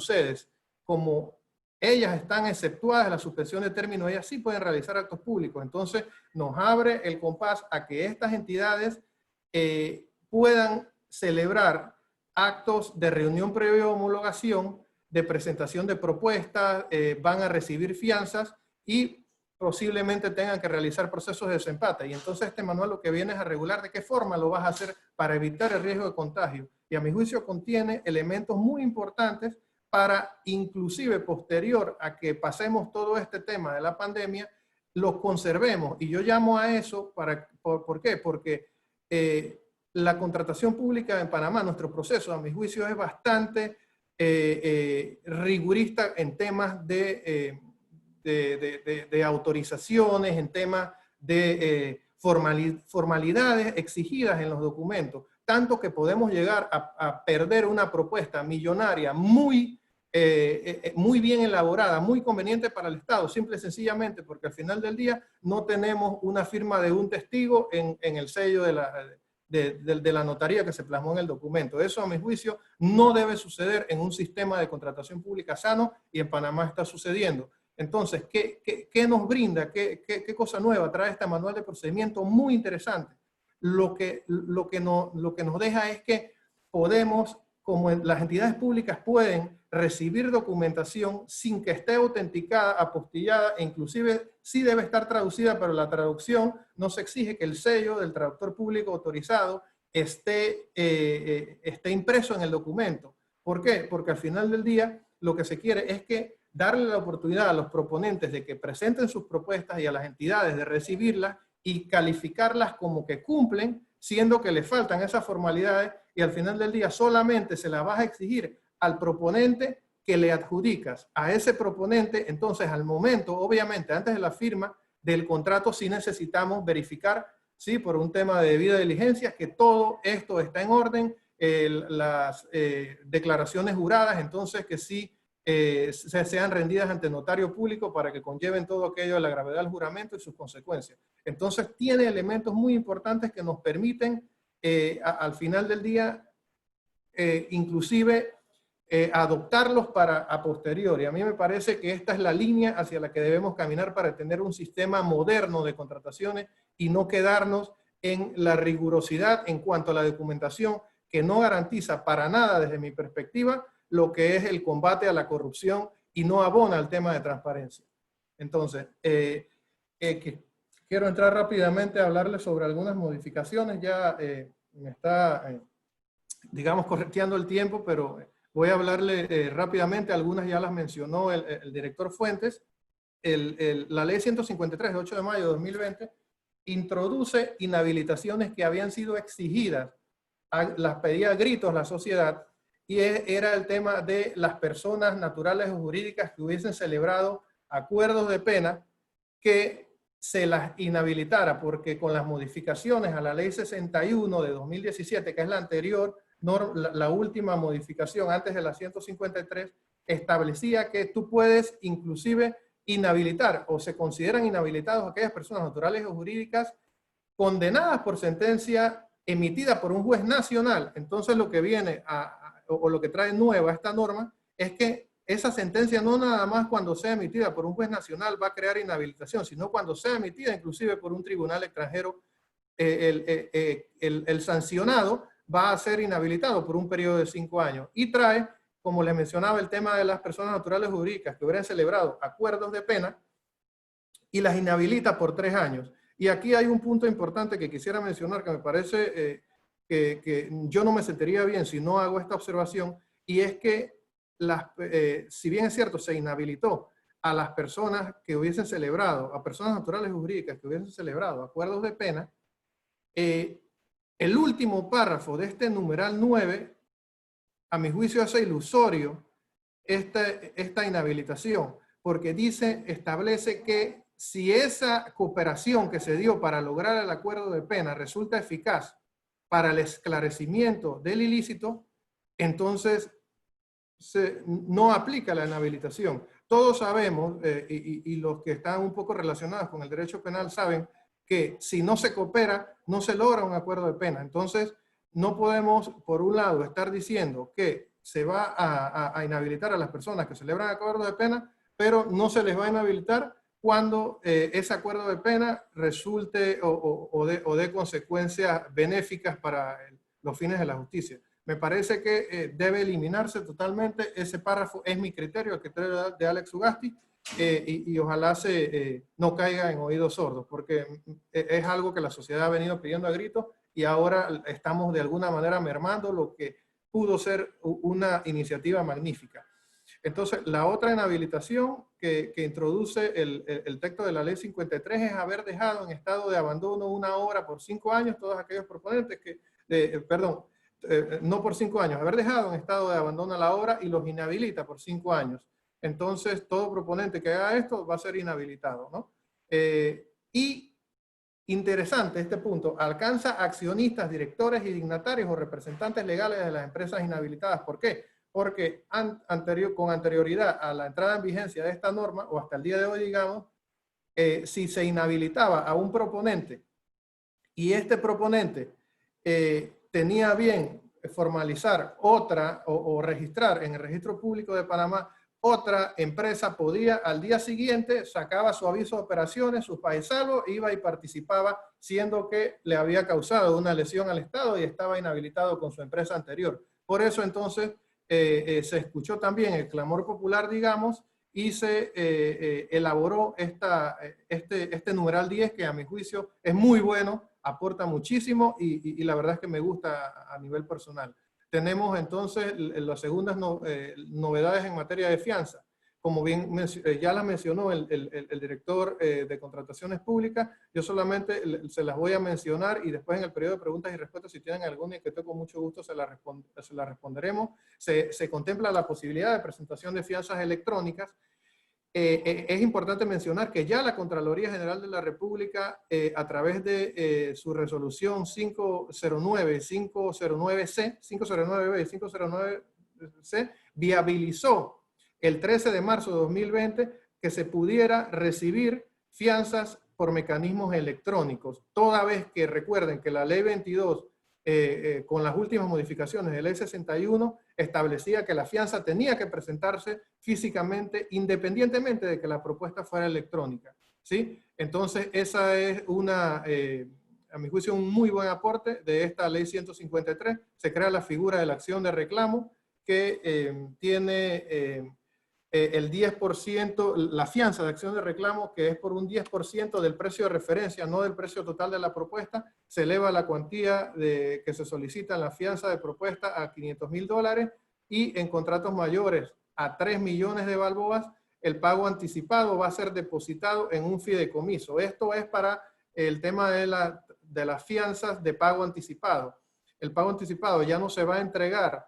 sedes. Como ellas están exceptuadas de la suspensión de términos, ellas sí pueden realizar actos públicos. Entonces nos abre el compás a que estas entidades puedan celebrar actos de reunión previa homologación, de presentación de propuestas, van a recibir fianzas y posiblemente tengan que realizar procesos de desempate. Y entonces este manual lo que viene es a regular de qué forma lo vas a hacer para evitar el riesgo de contagio. Y a mi juicio contiene elementos muy importantes para, inclusive posterior a que pasemos todo este tema de la pandemia, los conservemos. Y yo llamo a eso, ¿por qué? Porque la contratación pública en Panamá, nuestro proceso, a mi juicio, es bastante rigurista en temas de autorizaciones, en temas de formalidades exigidas en los documentos, tanto que podemos llegar a perder una propuesta millonaria muy bien elaborada, muy conveniente para el Estado, simple y sencillamente porque al final del día no tenemos una firma de un testigo en el sello de la notaría que se plasmó en el documento. Eso, a mi juicio, no debe suceder en un sistema de contratación pública sano, y en Panamá está sucediendo. Entonces, ¿qué nos brinda? ¿Qué cosa nueva trae este manual de procedimiento? Muy interesante. Lo que nos deja es que podemos, como las entidades públicas pueden recibir documentación sin que esté autenticada, apostillada, e inclusive sí debe estar traducida, pero la traducción no se exige que el sello del traductor público autorizado esté impreso en el documento. ¿Por qué? Porque al final del día lo que se quiere es que darle la oportunidad a los proponentes de que presenten sus propuestas y a las entidades de recibirlas y calificarlas como que cumplen, siendo que le faltan esas formalidades, y al final del día solamente se las vas a exigir al proponente que le adjudicas a ese proponente. Entonces, al momento, obviamente, antes de la firma del contrato, sí necesitamos verificar, sí, por un tema de debida diligencia, que todo esto está en orden, las declaraciones juradas, entonces que sí sean rendidas ante notario público para que conlleven todo aquello de la gravedad del juramento y sus consecuencias. Entonces, tiene elementos muy importantes que nos permiten, al final del día, inclusive, adoptarlos a posteriori. A mí me parece que esta es la línea hacia la que debemos caminar para tener un sistema moderno de contrataciones y no quedarnos en la rigurosidad en cuanto a la documentación, que no garantiza para nada, desde mi perspectiva, lo que es el combate a la corrupción y no abona al tema de transparencia. Entonces, quiero entrar rápidamente a hablarles sobre algunas modificaciones. Ya me está, digamos, correteando el tiempo, pero voy a hablarle rápidamente. Algunas ya las mencionó el director Fuentes. La ley 153 de 8 de mayo de 2020 introduce inhabilitaciones que habían sido exigidas las pedía a gritos la sociedad, y era el tema de las personas naturales o jurídicas que hubiesen celebrado acuerdos de pena que se las inhabilitara, porque con las modificaciones a la ley 61 de 2017, que es la anterior, la última modificación antes de la 153, establecía que tú puedes inclusive inhabilitar o se consideran inhabilitados aquellas personas naturales o jurídicas condenadas por sentencia emitida por un juez nacional. Entonces lo que viene o lo que trae nueva esta norma es que esa sentencia no nada más cuando sea emitida por un juez nacional va a crear inhabilitación, sino cuando sea emitida inclusive por un tribunal extranjero, el sancionado va a ser inhabilitado por un periodo de 5 años. Y trae, como les mencionaba, el tema de las personas naturales jurídicas que hubieran celebrado acuerdos de pena y las inhabilita por 3 años. Y aquí hay un punto importante que quisiera mencionar que me parece que yo no me sentiría bien si no hago esta observación, y es que si bien es cierto, se inhabilitó a las personas que hubiesen celebrado, a personas naturales y jurídicas que hubiesen celebrado acuerdos de pena, el último párrafo de este numeral 9, a mi juicio, hace ilusorio esta inhabilitación, porque establece que si esa cooperación que se dio para lograr el acuerdo de pena resulta eficaz para el esclarecimiento del ilícito, entonces no aplica la inhabilitación. Todos sabemos, y los que están un poco relacionados con el derecho penal saben, que si no se coopera, no se logra un acuerdo de pena. Entonces, no podemos, por un lado, estar diciendo que se va a inhabilitar a las personas que celebran acuerdos de pena, pero no se les va a inhabilitar cuando ese acuerdo de pena resulte o dé consecuencias benéficas para los fines de la justicia. Me parece que debe eliminarse totalmente ese párrafo. Es mi criterio, el criterio de Alex Ugasti, y ojalá no caiga en oídos sordos, porque es algo que la sociedad ha venido pidiendo a gritos y ahora estamos de alguna manera mermando lo que pudo ser una iniciativa magnífica. Entonces, la otra inhabilitación que introduce el texto de la ley 53 es haber dejado en estado de abandono una obra por 5 años, todos aquellos proponentes que, no por 5 años, haber dejado en estado de abandono la obra y los inhabilita por 5 años. Entonces, todo proponente que haga esto va a ser inhabilitado, ¿no? Y interesante este punto, alcanza accionistas, directores y dignatarios o representantes legales de las empresas inhabilitadas. ¿Por qué? Porque con anterioridad a la entrada en vigencia de esta norma, o hasta el día de hoy, digamos, si se inhabilitaba a un proponente y este proponente tenía bien formalizar otra o registrar en el registro público de Panamá otra empresa, podía al día siguiente sacaba su aviso de operaciones, su país salvo, iba y participaba, siendo que le había causado una lesión al Estado y estaba inhabilitado con su empresa anterior. Por eso entonces se escuchó también el clamor popular, digamos, y se elaboró este numeral 10, que a mi juicio es muy bueno, aporta muchísimo y la verdad es que me gusta a nivel personal. Tenemos entonces las segundas novedades en materia de fianza. Como bien ya la mencionó el director de contrataciones públicas, yo solamente se las voy a mencionar y después en el periodo de preguntas y respuestas, si tienen alguna inquietud, con mucho gusto se la responderemos. Se contempla la posibilidad de presentación de fianzas electrónicas. Es importante mencionar que ya la Contraloría General de la República, a través de su resolución 509, 509C, 509B y 509C, viabilizó el 13 de marzo de 2020 que se pudiera recibir fianzas por mecanismos electrónicos, toda vez que recuerden que la ley 22, con las últimas modificaciones de ley 61, establecía que la fianza tenía que presentarse físicamente, independientemente de que la propuesta fuera electrónica, ¿sí? Entonces, esa es a mi juicio, un muy buen aporte de esta ley 153. Se crea la figura de la acción de reclamo que tiene el 10%, la fianza de acción de reclamo, que es por un 10% del precio de referencia, no del precio total de la propuesta. Se eleva la cuantía que se solicita en la fianza de propuesta a $500,000 y en contratos mayores a 3 millones de balboas, el pago anticipado va a ser depositado en un fideicomiso. Esto es para el tema de las fianzas de pago anticipado. el pago anticipado ya no se va a entregar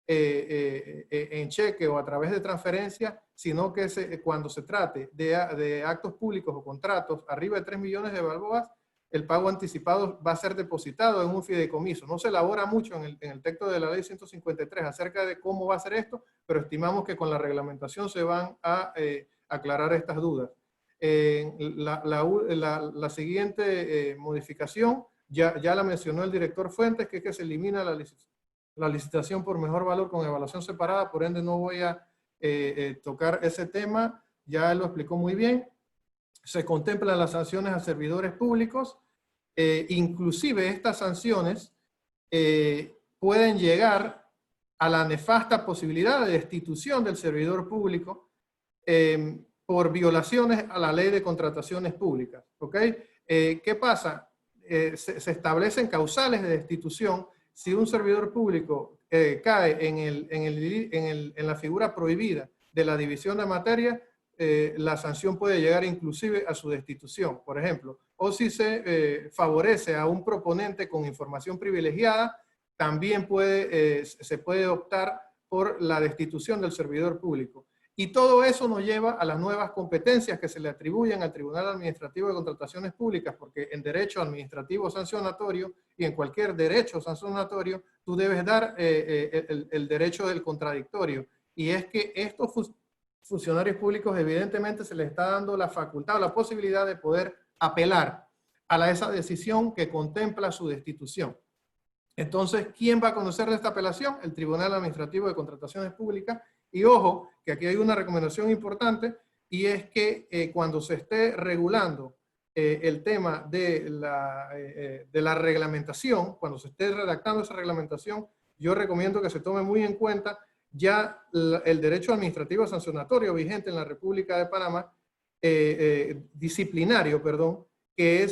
en cheque o a través de transferencia, sino que cuando se trate de actos públicos o contratos arriba de 3 millones de balboas, el pago anticipado va a ser depositado en un fideicomiso. No se elabora mucho en el texto de la ley 153 acerca de cómo va a ser esto, pero estimamos que con la reglamentación se van a aclarar estas dudas. La siguiente modificación, ya la mencionó el director Fuentes, que es que se elimina la licitación por mejor valor con evaluación separada, por ende no voy a tocar ese tema, ya él lo explicó muy bien. Se contemplan las sanciones a servidores públicos, inclusive estas sanciones pueden llegar a la nefasta posibilidad de destitución del servidor público por violaciones a la ley de contrataciones públicas. ¿Ok? ¿Qué pasa? Se establecen causales de destitución si un servidor público cae en la figura prohibida de la división de materia. La sanción puede llegar inclusive a su destitución, por ejemplo, o si se favorece a un proponente con información privilegiada, también se puede optar por la destitución del servidor público. Y todo eso nos lleva a las nuevas competencias que se le atribuyen al Tribunal Administrativo de Contrataciones Públicas, porque en derecho administrativo sancionatorio y en cualquier derecho sancionatorio, tú debes dar el derecho del contradictorio. Y es que estos funcionarios públicos evidentemente se les está dando la facultad o la posibilidad de poder apelar a esa decisión que contempla su destitución. Entonces, ¿quién va a conocer de esta apelación? El Tribunal Administrativo de Contrataciones Públicas. Y ojo, que aquí hay una recomendación importante, y es que cuando se esté regulando el tema de la reglamentación, cuando se esté redactando esa reglamentación, yo recomiendo que se tome muy en cuenta ya el derecho administrativo sancionatorio vigente en la República de Panamá, disciplinario, perdón, que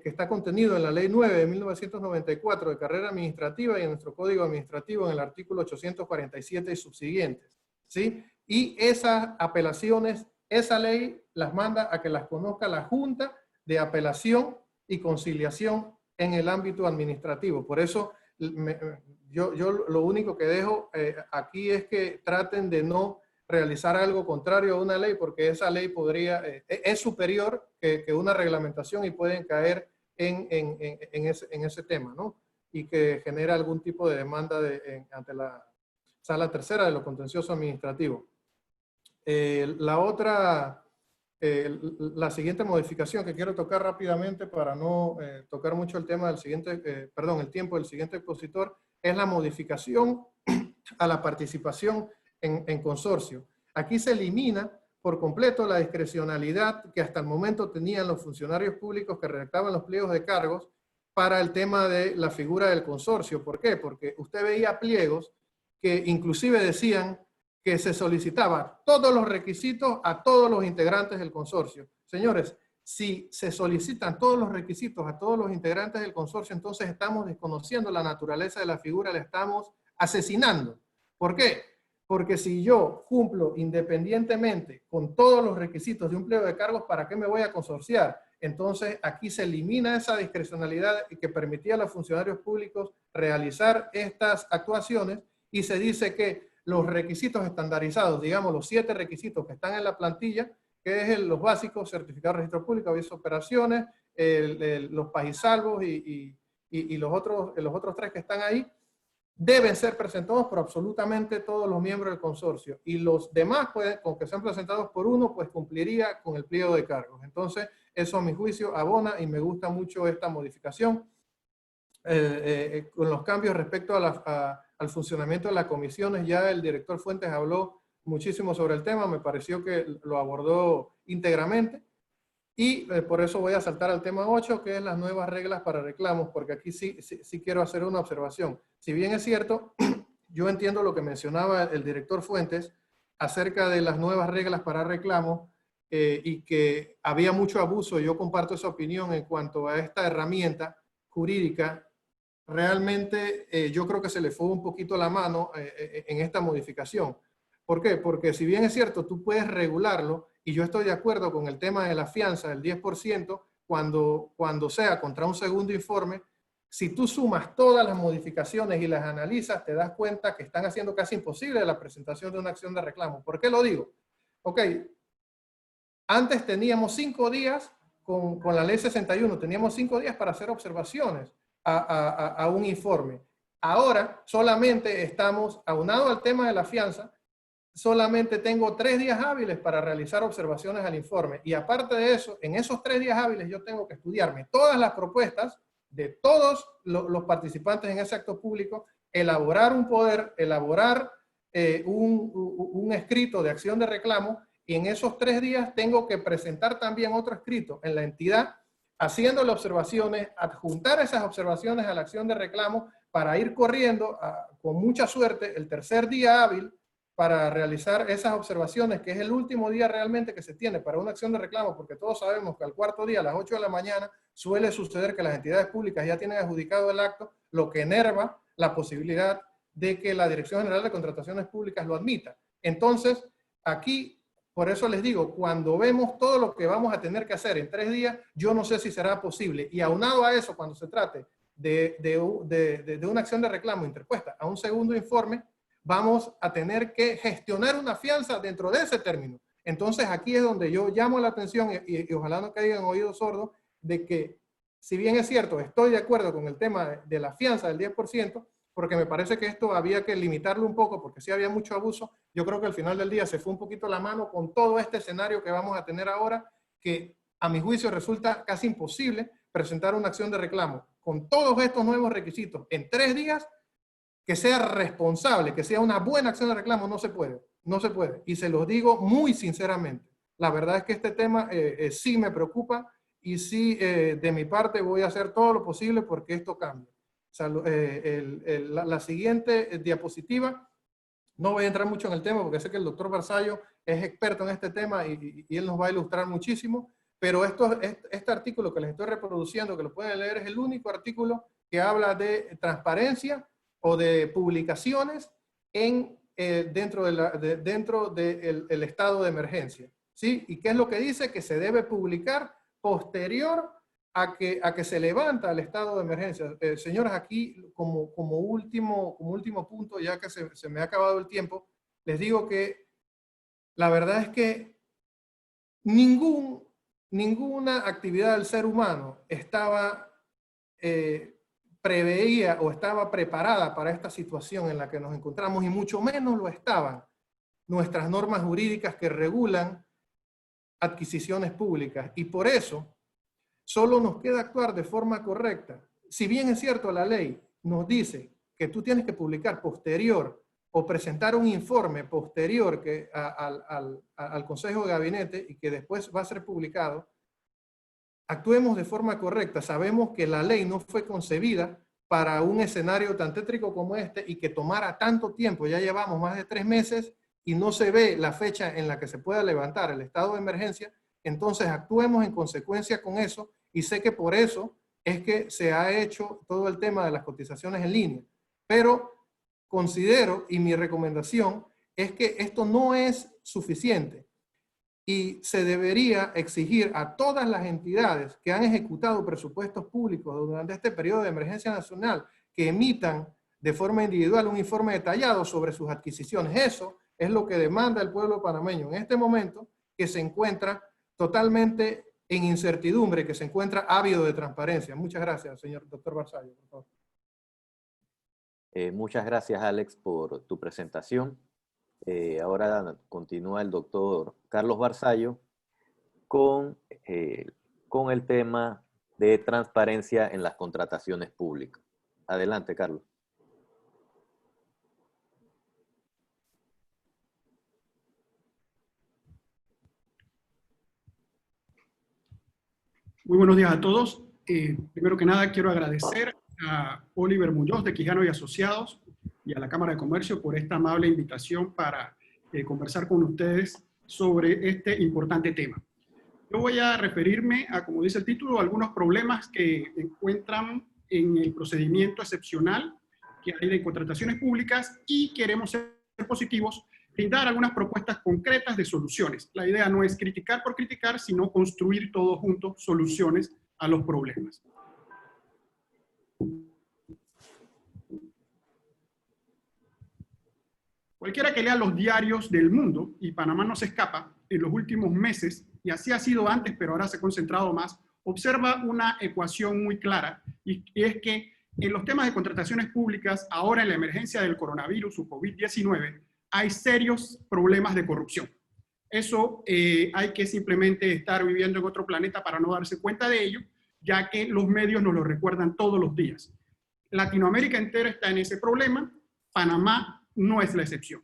está contenido en la Ley 9 de 1994 de carrera administrativa y en nuestro Código Administrativo en el artículo 847 y subsiguientes, ¿sí? Y esas apelaciones, esa ley las manda a que las conozca la Junta de Apelación y Conciliación en el ámbito administrativo. Por eso yo lo único que dejo aquí es que traten de no realizar algo contrario a una ley, porque esa ley es superior que una reglamentación y pueden caer en ese tema, ¿no? Y que genera algún tipo de demanda ante la Sala Tercera de lo contencioso administrativo. La siguiente modificación que quiero tocar rápidamente para no tocar mucho el tema del siguiente, el tiempo del siguiente expositor, es la modificación a la participación en consorcio. Aquí se elimina por completo la discrecionalidad que hasta el momento tenían los funcionarios públicos que redactaban los pliegos de cargos para el tema de la figura del consorcio. ¿Por qué? Porque usted veía pliegos que inclusive decían que se solicitaba todos los requisitos a todos los integrantes del consorcio. Señores, si se solicitan todos los requisitos a todos los integrantes del consorcio, entonces estamos desconociendo la naturaleza de la figura, la estamos asesinando. ¿Por qué? Porque si yo cumplo independientemente con todos los requisitos de un pliego de cargos, ¿para qué me voy a consorciar? Entonces aquí se elimina esa discrecionalidad que permitía a los funcionarios públicos realizar estas actuaciones y se dice que los requisitos estandarizados, digamos los 7 requisitos que están en la plantilla, que es los básicos, certificado de registro público, aviso de operaciones, los pagisalvos y los otros 3 que están ahí, deben ser presentados por absolutamente todos los miembros del consorcio. Y los demás, pues, con que sean presentados por uno, pues cumpliría con el pliego de cargos. Entonces, eso a mi juicio abona y me gusta mucho esta modificación. Con los cambios respecto al funcionamiento de las comisiones, ya el director Fuentes habló muchísimo sobre el tema, me pareció que lo abordó íntegramente. Y por eso voy a saltar al tema 8, que es las nuevas reglas para reclamos, porque aquí sí quiero hacer una observación. Si bien es cierto, yo entiendo lo que mencionaba el director Fuentes acerca de las nuevas reglas para reclamos y que había mucho abuso, yo comparto esa opinión en cuanto a esta herramienta jurídica. Realmente yo creo que se le fue un poquito la mano en esta modificación. ¿Por qué? Porque si bien es cierto, tú puedes regularlo, y yo estoy de acuerdo con el tema de la fianza del 10%, cuando sea contra un segundo informe, si tú sumas todas las modificaciones y las analizas, te das cuenta que están haciendo casi imposible la presentación de una acción de reclamo. ¿Por qué lo digo? Ok, antes teníamos 5 días con la ley 61, teníamos 5 días para hacer observaciones a un informe. Ahora solamente estamos, aunado al tema de la fianza, solamente tengo 3 días hábiles para realizar observaciones al informe. Y aparte de eso, en esos 3 días hábiles yo tengo que estudiarme todas las propuestas de todos los participantes en ese acto público, elaborar un escrito de acción de reclamo, y en esos 3 días tengo que presentar también otro escrito en la entidad, haciéndole observaciones, adjuntar esas observaciones a la acción de reclamo para ir corriendo, con mucha suerte, el tercer día hábil para realizar esas observaciones, que es el último día realmente que se tiene para una acción de reclamo, porque todos sabemos que al cuarto día, a las 8 de la mañana, suele suceder que las entidades públicas ya tienen adjudicado el acto, lo que enerva la posibilidad de que la Dirección General de Contrataciones Públicas lo admita. Entonces, aquí, por eso les digo, cuando vemos todo lo que vamos a tener que hacer en 3 días, yo no sé si será posible. Y aunado a eso, cuando se trate de una acción de reclamo interpuesta a un segundo informe, vamos a tener que gestionar una fianza dentro de ese término. Entonces, aquí es donde yo llamo la atención y ojalá no caigan en oídos sordos de que, si bien es cierto, estoy de acuerdo con el tema de la fianza del 10%, porque me parece que esto había que limitarlo un poco, porque sí había mucho abuso. Yo creo que al final del día se fue un poquito la mano con todo este escenario que vamos a tener ahora, que a mi juicio resulta casi imposible presentar una acción de reclamo con todos estos nuevos requisitos en 3 días, que sea responsable, que sea una buena acción de reclamo. No se puede, no se puede. Y se los digo muy sinceramente. La verdad es que este tema sí me preocupa, y sí, de mi parte voy a hacer todo lo posible porque esto cambie. O sea, la siguiente diapositiva, no voy a entrar mucho en el tema porque sé que el doctor Barzallo es experto en este tema y él nos va a ilustrar muchísimo, pero este artículo que les estoy reproduciendo, que lo pueden leer, es el único artículo que habla de transparencia o de publicaciones dentro del estado de emergencia. ¿Sí? ¿Y qué es lo que dice? Que se debe publicar posterior a que se levanta el estado de emergencia. Señores, aquí como último punto, ya que se me ha acabado el tiempo, les digo que la verdad es que ninguna actividad del ser humano preveía o estaba preparada para esta situación en la que nos encontramos, y mucho menos lo estaban nuestras normas jurídicas que regulan adquisiciones públicas. Y por eso solo nos queda actuar de forma correcta. Si bien es cierto, la ley nos dice que tú tienes que publicar posterior o presentar un informe posterior al Consejo de Gabinete y que después va a ser publicado, actuemos de forma correcta. Sabemos que la ley no fue concebida para un escenario tan tétrico como este y que tomara tanto tiempo. Ya llevamos más de 3 meses y no se ve la fecha en la que se pueda levantar el estado de emergencia. Entonces actuemos en consecuencia con eso, y sé que por eso es que se ha hecho todo el tema de las cotizaciones en línea. Pero considero, y mi recomendación, es que esto no es suficiente y se debería exigir a todas las entidades que han ejecutado presupuestos públicos durante este periodo de emergencia nacional que emitan de forma individual un informe detallado sobre sus adquisiciones. Eso es lo que demanda el pueblo panameño en este momento, que se encuentra totalmente en incertidumbre, que se encuentra ávido de transparencia. Muchas gracias, señor doctor Barzallo. Por favor. Muchas gracias, Alex, por tu presentación. Ahora continúa el doctor Carlos Barzallo con el tema de transparencia en las contrataciones públicas. Adelante, Carlos. Muy buenos días a todos. Primero que nada, quiero agradecer a Oliver Muñoz de Quijano y Asociados y a la Cámara de Comercio por esta amable invitación para conversar con ustedes sobre este importante tema. Yo voy a referirme a, como dice el título, algunos problemas que encuentran en el procedimiento excepcional que hay de contrataciones públicas, y queremos ser positivos, brindar algunas propuestas concretas de soluciones. La idea no es criticar por criticar, sino construir todos juntos soluciones a los problemas. Cualquiera que lea los diarios del mundo, y Panamá no se escapa, en los últimos meses, y así ha sido antes, pero ahora se ha concentrado más, observa una ecuación muy clara, y es que en los temas de contrataciones públicas, ahora en la emergencia del coronavirus o COVID-19, hay serios problemas de corrupción. Eso hay que simplemente estar viviendo en otro planeta para no darse cuenta de ello, ya que los medios nos lo recuerdan todos los días. Latinoamérica entera está en ese problema, Panamá no es la excepción.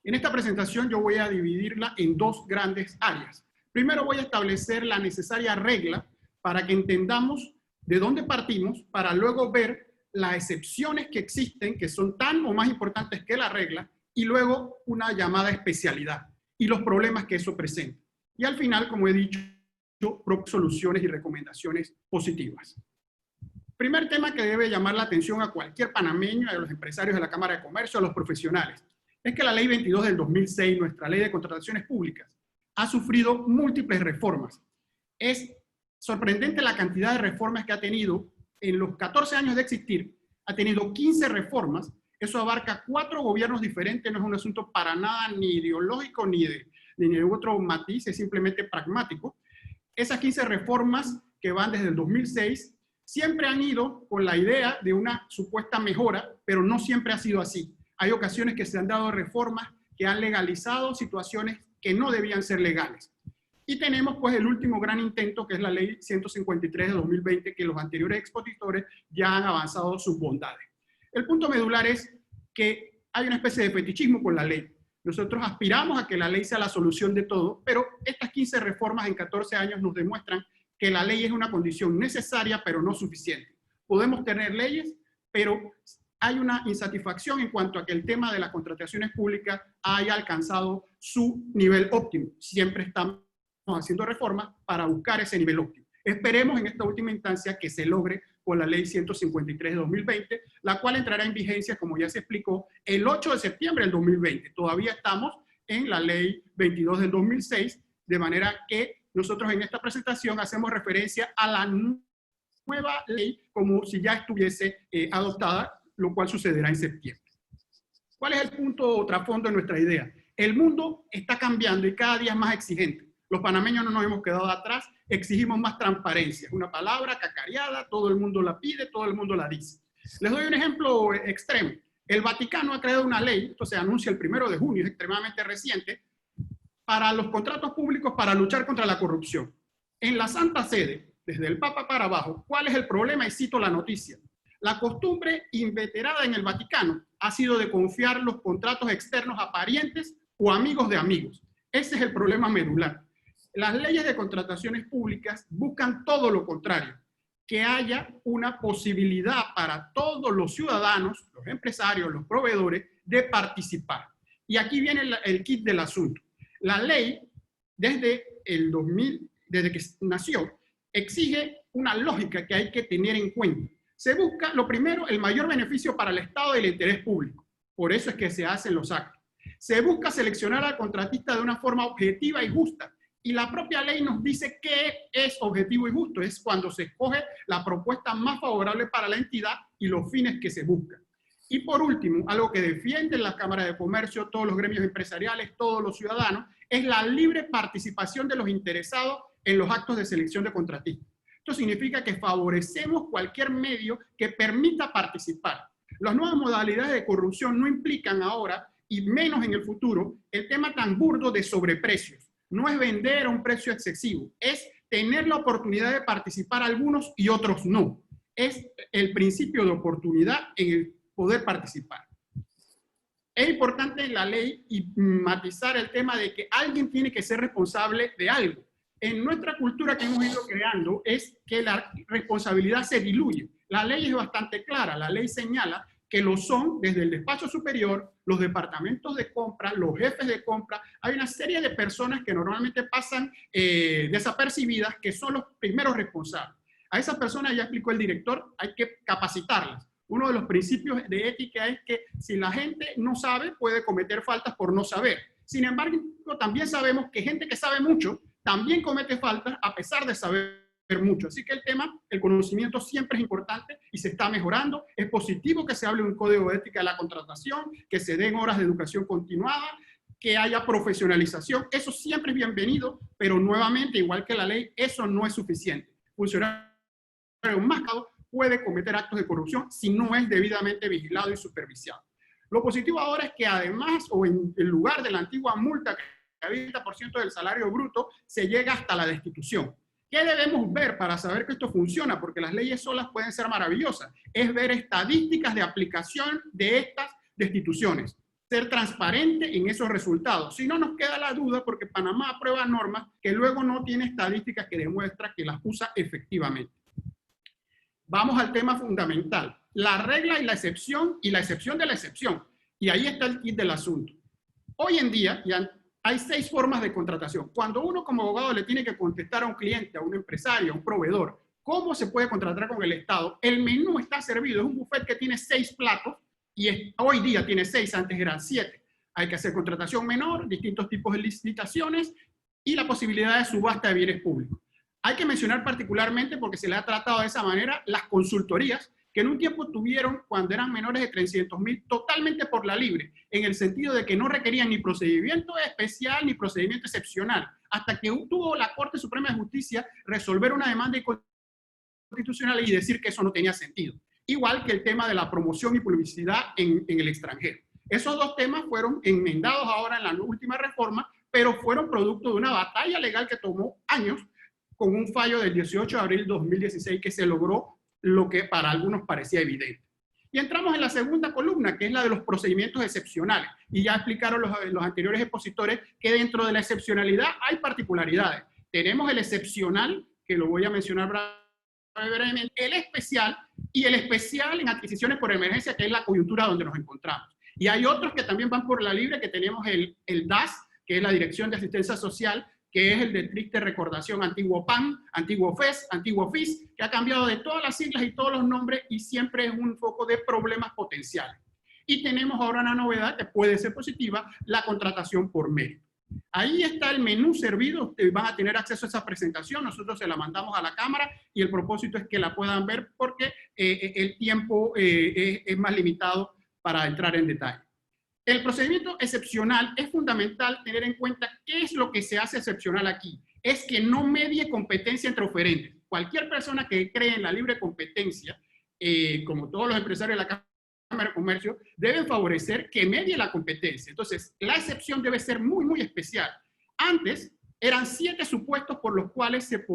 En esta presentación yo voy a dividirla en dos grandes áreas. Primero voy a establecer la necesaria regla para que entendamos de dónde partimos, para luego ver las excepciones que existen, que son tan o más importantes que la regla, y luego una llamada especialidad y los problemas que eso presenta. Y al final, como he dicho, soluciones y recomendaciones positivas. Primer tema que debe llamar la atención a cualquier panameño, a los empresarios de la Cámara de Comercio, a los profesionales, es que la Ley 22 del 2006, nuestra Ley de Contrataciones Públicas, ha sufrido múltiples reformas. Es sorprendente la cantidad de reformas que ha tenido. En los 14 años de existir, ha tenido 15 reformas. Eso abarca 4 gobiernos diferentes, no es un asunto para nada ni ideológico ni de otro matiz, es simplemente pragmático. Esas 15 reformas que van desde el 2006 siempre han ido con la idea de una supuesta mejora, pero no siempre ha sido así. Hay ocasiones que se han dado reformas que han legalizado situaciones que no debían ser legales. Y tenemos pues el último gran intento, que es la Ley 153 de 2020, que los anteriores expositores ya han avanzado sus bondades. El punto medular es que hay una especie de fetichismo con la ley. Nosotros aspiramos a que la ley sea la solución de todo, pero estas 15 reformas en 14 años nos demuestran que la ley es una condición necesaria, pero no suficiente. Podemos tener leyes, pero hay una insatisfacción en cuanto a que el tema de las contrataciones públicas haya alcanzado su nivel óptimo. Siempre estamos haciendo reformas para buscar ese nivel óptimo. Esperemos en esta última instancia que se logre con la Ley 153 de 2020, la cual entrará en vigencia, como ya se explicó, el 8 de septiembre del 2020. Todavía estamos en la Ley 22 del 2006, de manera que nosotros en esta presentación hacemos referencia a la nueva ley como si ya estuviese adoptada, lo cual sucederá en septiembre. ¿Cuál es el punto o trasfondo de nuestra idea? El mundo está cambiando y cada día es más exigente. Los panameños no nos hemos quedado atrás, exigimos más transparencia. Es una palabra cacareada, todo el mundo la pide, todo el mundo la dice. Les doy un ejemplo extremo. El Vaticano ha creado una ley, esto se anuncia el 1 de junio, es extremadamente reciente, para los contratos públicos para luchar contra la corrupción. En la Santa Sede, desde el Papa para abajo, ¿cuál es el problema? Y cito la noticia. La costumbre inveterada en el Vaticano ha sido de confiar los contratos externos a parientes o amigos de amigos. Ese es el problema medular. Las leyes de contrataciones públicas buscan todo lo contrario, que haya una posibilidad para todos los ciudadanos, los empresarios, los proveedores, de participar. Y aquí viene el kit del asunto. La ley, desde que nació, exige una lógica que hay que tener en cuenta. Se busca, lo primero, el mayor beneficio para el Estado y el interés público. Por eso es que se hacen los actos. Se busca seleccionar al contratista de una forma objetiva y justa. Y la propia ley nos dice qué es objetivo y justo. Es cuando se escoge la propuesta más favorable para la entidad y los fines que se buscan. Y por último, algo que defienden las cámaras de comercio, todos los gremios empresariales, todos los ciudadanos, es la libre participación de los interesados en los actos de selección de contratistas. Esto significa que favorecemos cualquier medio que permita participar. Las nuevas modalidades de corrupción no implican ahora, y menos en el futuro, el tema tan burdo de sobreprecios. No es vender a un precio excesivo, es tener la oportunidad de participar algunos y otros no. Es el principio de oportunidad en el poder participar. Es importante en la ley y matizar el tema de que alguien tiene que ser responsable de algo. En nuestra cultura que hemos ido creando es que la responsabilidad se diluye. La ley es bastante clara, la ley señala que lo son desde el despacho superior, los departamentos de compra, los jefes de compra. Hay una serie de personas que normalmente pasan desapercibidas, que son los primeros responsables. A esas personas, ya explicó el director, hay que capacitarlas. Uno de los principios de ética es que si la gente no sabe, puede cometer faltas por no saber. Sin embargo, también sabemos que gente que sabe mucho también comete faltas a pesar de saber mucho. Así que el conocimiento siempre es importante y se está mejorando. Es positivo que se hable de un código de ética de la contratación, que se den horas de educación continuada, que haya profesionalización. Eso siempre es bienvenido, pero nuevamente, igual que la ley, eso no es suficiente. Funcionario enmascarado puede cometer actos de corrupción si no es debidamente vigilado y supervisado. Lo positivo ahora es que además, o en lugar de la antigua multa que había 30% del salario bruto, se llega hasta la destitución. ¿Qué debemos ver para saber que esto funciona? Porque las leyes solas pueden ser maravillosas. Es ver estadísticas de aplicación de estas destituciones. Ser transparente en esos resultados. Si no, nos queda la duda porque Panamá aprueba normas que luego no tiene estadísticas que demuestran que las usa efectivamente. Vamos al tema fundamental. La regla y la excepción de la excepción. Y ahí está el kit del asunto. Hoy en día ya hay 6 formas de contratación. Cuando uno como abogado le tiene que contestar a un cliente, a un empresario, a un proveedor, ¿cómo se puede contratar con el Estado? El menú está servido. Es un buffet que tiene 6 platos y hoy día tiene 6, antes eran 7. Hay que hacer contratación menor, distintos tipos de licitaciones y la posibilidad de subasta de bienes públicos. Hay que mencionar particularmente, porque se le ha tratado de esa manera, las consultorías, que en un tiempo tuvieron, cuando eran menores de 300.000, totalmente por la libre, en el sentido de que no requerían ni procedimiento especial ni procedimiento excepcional, hasta que tuvo la Corte Suprema de Justicia resolver una demanda inconstitucional y decir que eso no tenía sentido. Igual que el tema de la promoción y publicidad en el extranjero. Esos 2 temas fueron enmendados ahora en la última reforma, pero fueron producto de una batalla legal que tomó años, con un fallo del 18 de abril de 2016 que se logró lo que para algunos parecía evidente. Y entramos en la segunda columna, que es la de los procedimientos excepcionales. Y ya explicaron los anteriores expositores que dentro de la excepcionalidad hay particularidades. Tenemos el excepcional, que lo voy a mencionar brevemente, el especial y el especial en adquisiciones por emergencia, que es la coyuntura donde nos encontramos. Y hay otros que también van por la libre, que tenemos el DAS, que es la Dirección de Asistencia Social, que es el de triste recordación, antiguo PAN, antiguo FES, antiguo FIS, que ha cambiado de todas las siglas y todos los nombres y siempre es un foco de problemas potenciales. Y tenemos ahora una novedad que puede ser positiva, la contratación por mérito. Ahí está el menú servido, ustedes van a tener acceso a esa presentación, nosotros se la mandamos a la cámara y el propósito es que la puedan ver porque el tiempo es más limitado para entrar en detalle. El procedimiento excepcional es fundamental tener en cuenta qué es lo que se hace excepcional aquí. Es que no medie competencia entre oferentes. Cualquier persona que cree en la libre competencia, como todos los empresarios de la Cámara de Comercio, deben favorecer que medie la competencia. Entonces, la excepción debe ser muy, muy especial. Antes, eran 7 supuestos por los cuales se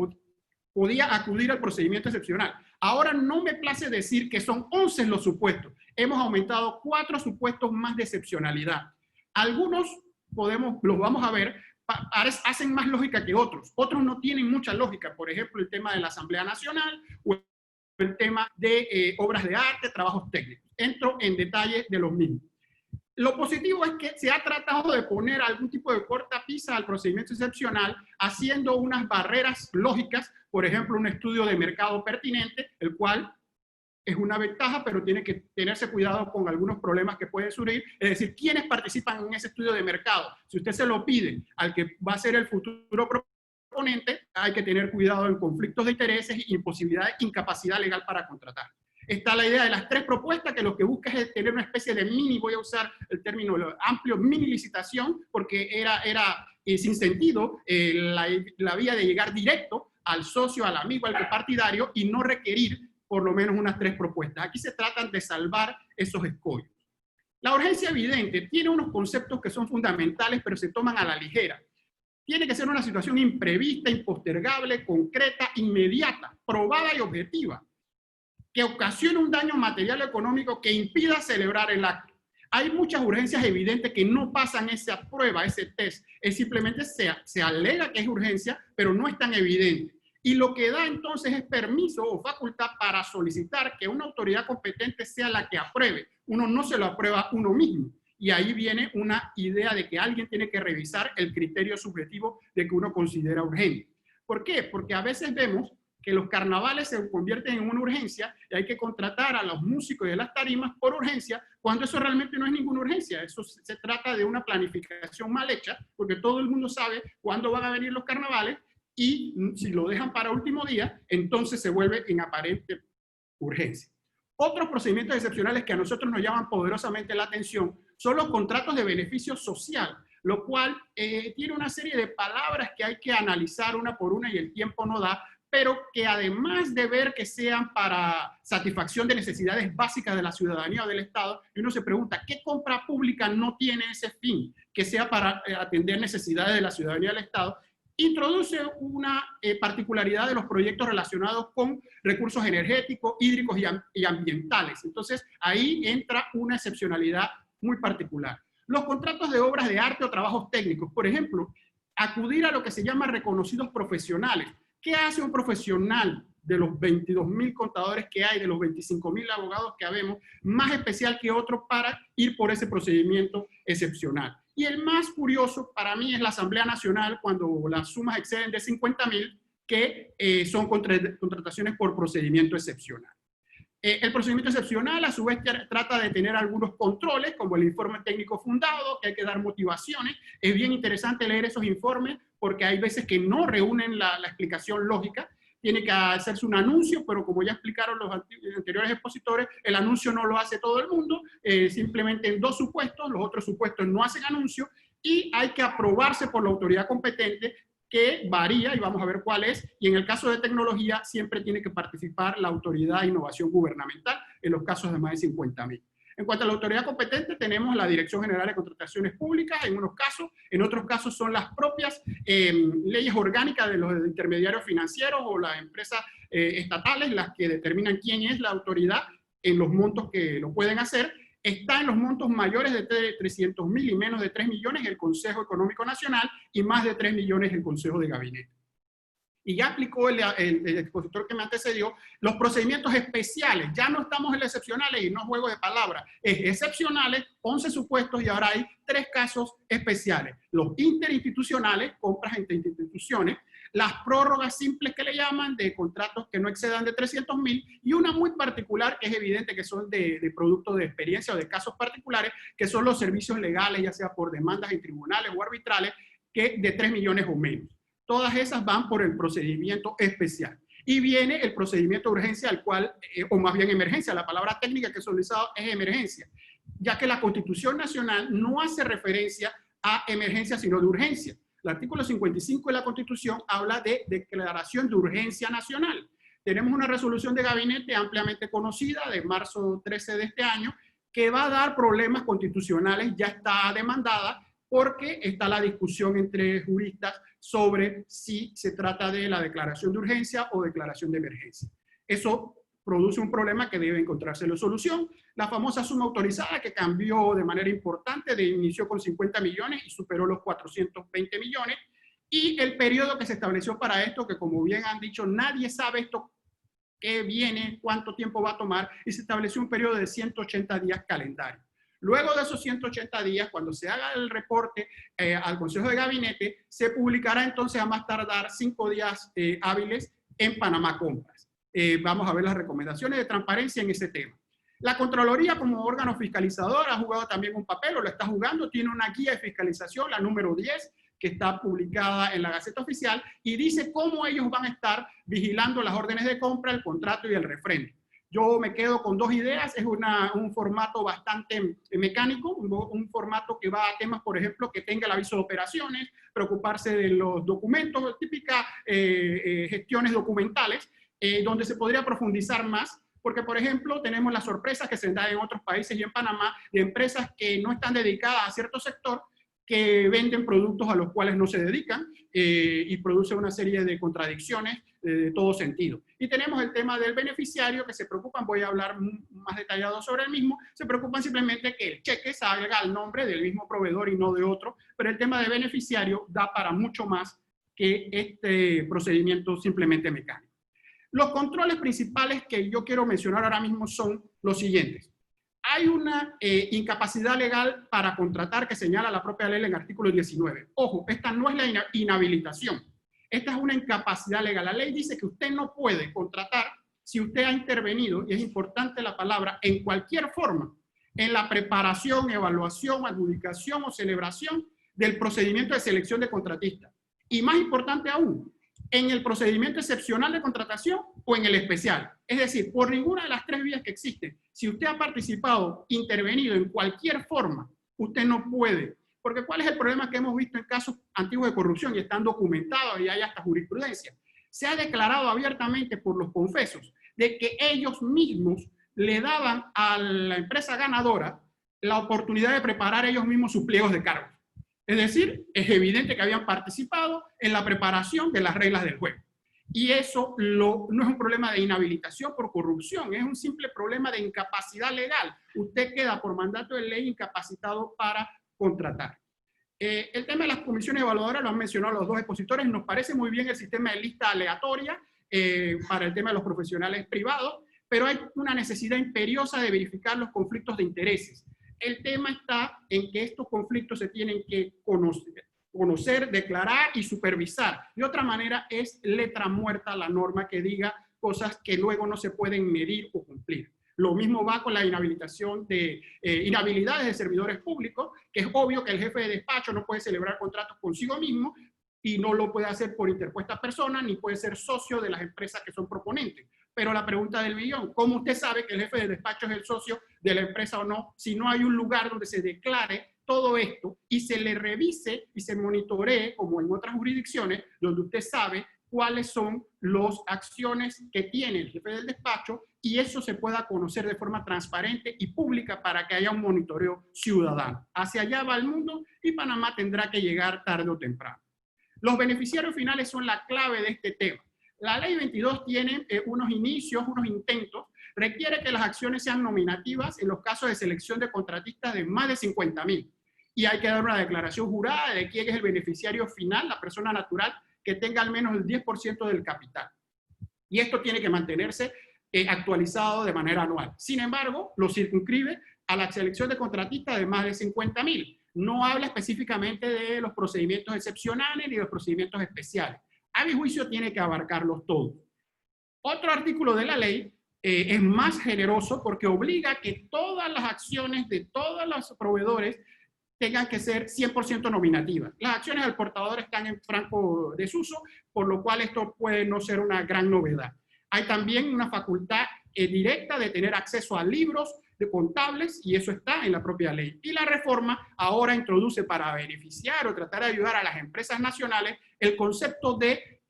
podía acudir al procedimiento excepcional. Ahora no me place decir que son 11 los supuestos. Hemos aumentado 4 supuestos más de excepcionalidad. Algunos los vamos a ver, hacen más lógica que otros. Otros no tienen mucha lógica. Por ejemplo, el tema de la Asamblea Nacional o el tema de obras de arte, trabajos técnicos. Entro en detalle de los mismos. Lo positivo es que se ha tratado de poner algún tipo de cortapisa al procedimiento excepcional, haciendo unas barreras lógicas, por ejemplo, un estudio de mercado pertinente, el cual es una ventaja, pero tiene que tenerse cuidado con algunos problemas que pueden surgir. Es decir, ¿quiénes participan en ese estudio de mercado? Si usted se lo pide al que va a ser el futuro proponente, hay que tener cuidado en conflictos de intereses y imposibilidad, incapacidad legal para contratar. Está la idea de las 3 propuestas, que lo que busca es tener una especie de mini, voy a usar el término amplio, mini licitación, porque era sin sentido la vía de llegar directo al socio, al amigo, al partidario y no requerir por lo menos unas 3 propuestas. Aquí se tratan de salvar esos escollos. La urgencia evidente tiene unos conceptos que son fundamentales, pero se toman a la ligera. Tiene que ser una situación imprevista, impostergable, concreta, inmediata, probada y objetiva, que ocasione un daño material o económico que impida celebrar el acto. Hay muchas urgencias evidentes que no pasan esa prueba, ese test. Es simplemente se alega que es urgencia, pero no es tan evidente. Y lo que da entonces es permiso o facultad para solicitar que una autoridad competente sea la que apruebe. Uno no se lo aprueba uno mismo. Y ahí viene una idea de que alguien tiene que revisar el criterio subjetivo de que uno considera urgente. ¿Por qué? Porque a veces vemos que los carnavales se convierten en una urgencia y hay que contratar a los músicos de las tarimas por urgencia, cuando eso realmente no es ninguna urgencia. Eso se trata de una planificación mal hecha, porque todo el mundo sabe cuándo van a venir los carnavales y si lo dejan para último día, entonces se vuelve en aparente urgencia. Otros procedimientos excepcionales que a nosotros nos llaman poderosamente la atención son los contratos de beneficio social, lo cual tiene una serie de palabras que hay que analizar una por una y el tiempo no da, pero que además de ver que sean para satisfacción de necesidades básicas de la ciudadanía o del Estado, y uno se pregunta, ¿qué compra pública no tiene ese fin? Que sea para atender necesidades de la ciudadanía del Estado, introduce una particularidad de los proyectos relacionados con recursos energéticos, hídricos y ambientales. Entonces, ahí entra una excepcionalidad muy particular. Los contratos de obras de arte o trabajos técnicos, por ejemplo, acudir a lo que se llama reconocidos profesionales. ¿Qué hace un profesional de los 22.000 contadores que hay, de los 25.000 abogados que habemos, más especial que otro para ir por ese procedimiento excepcional? Y el más curioso para mí es la Asamblea Nacional, cuando las sumas exceden de 50.000, que son contrataciones por procedimiento excepcional. El procedimiento excepcional, a su vez, trata de tener algunos controles, como el informe técnico fundado, que hay que dar motivaciones. Es bien interesante leer esos informes, porque hay veces que no reúnen la explicación lógica. Tiene que hacerse un anuncio, pero como ya explicaron los anteriores expositores, el anuncio no lo hace todo el mundo, simplemente en 2 supuestos, los otros supuestos no hacen anuncio, y hay que aprobarse por la autoridad competente, que varía, y vamos a ver cuál es, y en el caso de tecnología siempre tiene que participar la Autoridad de Innovación Gubernamental, en los casos de más de 50.000. En cuanto a la autoridad competente, tenemos la Dirección General de Contrataciones Públicas en unos casos, en otros casos son las propias leyes orgánicas de los intermediarios financieros o las empresas estatales las que determinan quién es la autoridad en los montos que lo pueden hacer. Está en los montos mayores de 300.000 y menos de 3 millones el Consejo Económico Nacional y más de 3 millones el Consejo de Gabinete. Y ya aplicó el expositor que me antecedió, los procedimientos especiales. Ya no estamos en los excepcionales y no juego de palabras. Es excepcionales, 11 supuestos y ahora hay 3 casos especiales. Los interinstitucionales, compras entre instituciones, las prórrogas simples que le llaman de contratos que no excedan de 300.000 y una muy particular que es evidente que son de productos de experiencia o de casos particulares, que son los servicios legales, ya sea por demandas en tribunales o arbitrales, que de 3 millones o menos. Todas esas van por el procedimiento especial. Y viene el procedimiento de urgencia, al cual, o más bien emergencia, la palabra técnica que he utilizado es emergencia, ya que la Constitución Nacional no hace referencia a emergencia, sino de urgencia. El artículo 55 de la Constitución habla de declaración de urgencia nacional. Tenemos una resolución de gabinete ampliamente conocida de marzo 13 de este año, que va a dar problemas constitucionales, ya está demandada, porque está la discusión entre juristas sobre si se trata de la declaración de urgencia o declaración de emergencia. Eso produce un problema que debe encontrarse la solución. La famosa suma autorizada que cambió de manera importante, inició con 50 millones y superó los 420 millones. Y el periodo que se estableció para esto, que como bien han dicho, nadie sabe esto qué viene, cuánto tiempo va a tomar, y se estableció un periodo de 180 días calendario. Luego de esos 180 días, cuando se haga el reporte al Consejo de Gabinete, se publicará entonces a más tardar 5 días hábiles en Panamá Compras. Vamos a ver las recomendaciones de transparencia en ese tema. La Contraloría como órgano fiscalizador ha jugado también un papel, o lo está jugando, tiene una guía de fiscalización, la número 10, que está publicada en la Gaceta Oficial, y dice cómo ellos van a estar vigilando las órdenes de compra, el contrato y el refrendo. Yo me quedo con 2 ideas, es un formato bastante mecánico, un formato que va a temas, por ejemplo, que tenga el aviso de operaciones, preocuparse de los documentos, típicas gestiones documentales, donde se podría profundizar más, porque, por ejemplo, tenemos las sorpresas que se dan en otros países y en Panamá, de empresas que no están dedicadas a cierto sector, que venden productos a los cuales no se dedican y produce una serie de contradicciones de todo sentido. Y tenemos el tema del beneficiario, que se preocupan, voy a hablar más detallado sobre el mismo, se preocupan simplemente que el cheque salga al nombre del mismo proveedor y no de otro, pero el tema de beneficiario da para mucho más que este procedimiento simplemente mecánico. Los controles principales que yo quiero mencionar ahora mismo son los siguientes. Hay una incapacidad legal para contratar que señala la propia ley en el artículo 19. Ojo, esta no es la inhabilitación. Esta es una incapacidad legal. La ley dice que usted no puede contratar si usted ha intervenido, y es importante la palabra, en cualquier forma, en la preparación, evaluación, adjudicación o celebración del procedimiento de selección de contratistas. Y más importante aún, en el procedimiento excepcional de contratación o en el especial. Es decir, por ninguna de las tres vías que existen, si usted ha participado, intervenido en cualquier forma, usted no puede. Porque ¿cuál es el problema que hemos visto en casos antiguos de corrupción y están documentados y hay hasta jurisprudencia? Se ha declarado abiertamente por los confesos de que ellos mismos le daban a la empresa ganadora la oportunidad de preparar ellos mismos sus pliegos de cargos. Es decir, es evidente que habían participado en la preparación de las reglas del juego. Y eso no es un problema de inhabilitación por corrupción, es un simple problema de incapacidad legal. Usted queda por mandato de ley incapacitado para contratar. El tema de las comisiones evaluadoras lo han mencionado los dos expositores. Nos parece muy bien el sistema de lista aleatoria para el tema de los profesionales privados, pero hay una necesidad imperiosa de verificar los conflictos de intereses. El tema está en que estos conflictos se tienen que conocer, declarar y supervisar. De otra manera, es letra muerta la norma que diga cosas que luego no se pueden medir o cumplir. Lo mismo va con la inhabilitación de inhabilidades de servidores públicos, que es obvio que el jefe de despacho no puede celebrar contratos consigo mismo y no lo puede hacer por interpuesta persona, ni puede ser socio de las empresas que son proponentes. Pero la pregunta del millón, ¿cómo usted sabe que el jefe de despacho es el socio de la empresa o no, si no hay un lugar donde se declare todo esto y se le revise y se monitoree, como en otras jurisdicciones, donde usted sabe cuáles son las acciones que tiene el jefe del despacho y eso se pueda conocer de forma transparente y pública para que haya un monitoreo ciudadano? Hacia allá va el mundo y Panamá tendrá que llegar tarde o temprano. Los beneficiarios finales son la clave de este tema. La ley 22 tiene unos inicios, unos intentos, requiere que las acciones sean nominativas en los casos de selección de contratistas de más de 50.000. Y hay que dar una declaración jurada de quién es el beneficiario final, la persona natural, que tenga al menos el 10% del capital. Y esto tiene que mantenerse actualizado de manera anual. Sin embargo, lo circunscribe a la selección de contratistas de más de 50.000. No habla específicamente de los procedimientos excepcionales ni de los procedimientos especiales. A mi juicio tiene que abarcarlos todos. Otro artículo de la ley es más generoso porque obliga a que todas las acciones de todos los proveedores tengan que ser 100% nominativas. Las acciones del portador están en franco desuso, por lo cual esto puede no ser una gran novedad. Hay también una facultad directa de tener acceso a libros de contables y eso está en la propia ley. Y la reforma ahora introduce para beneficiar o tratar de ayudar a las empresas nacionales el concepto de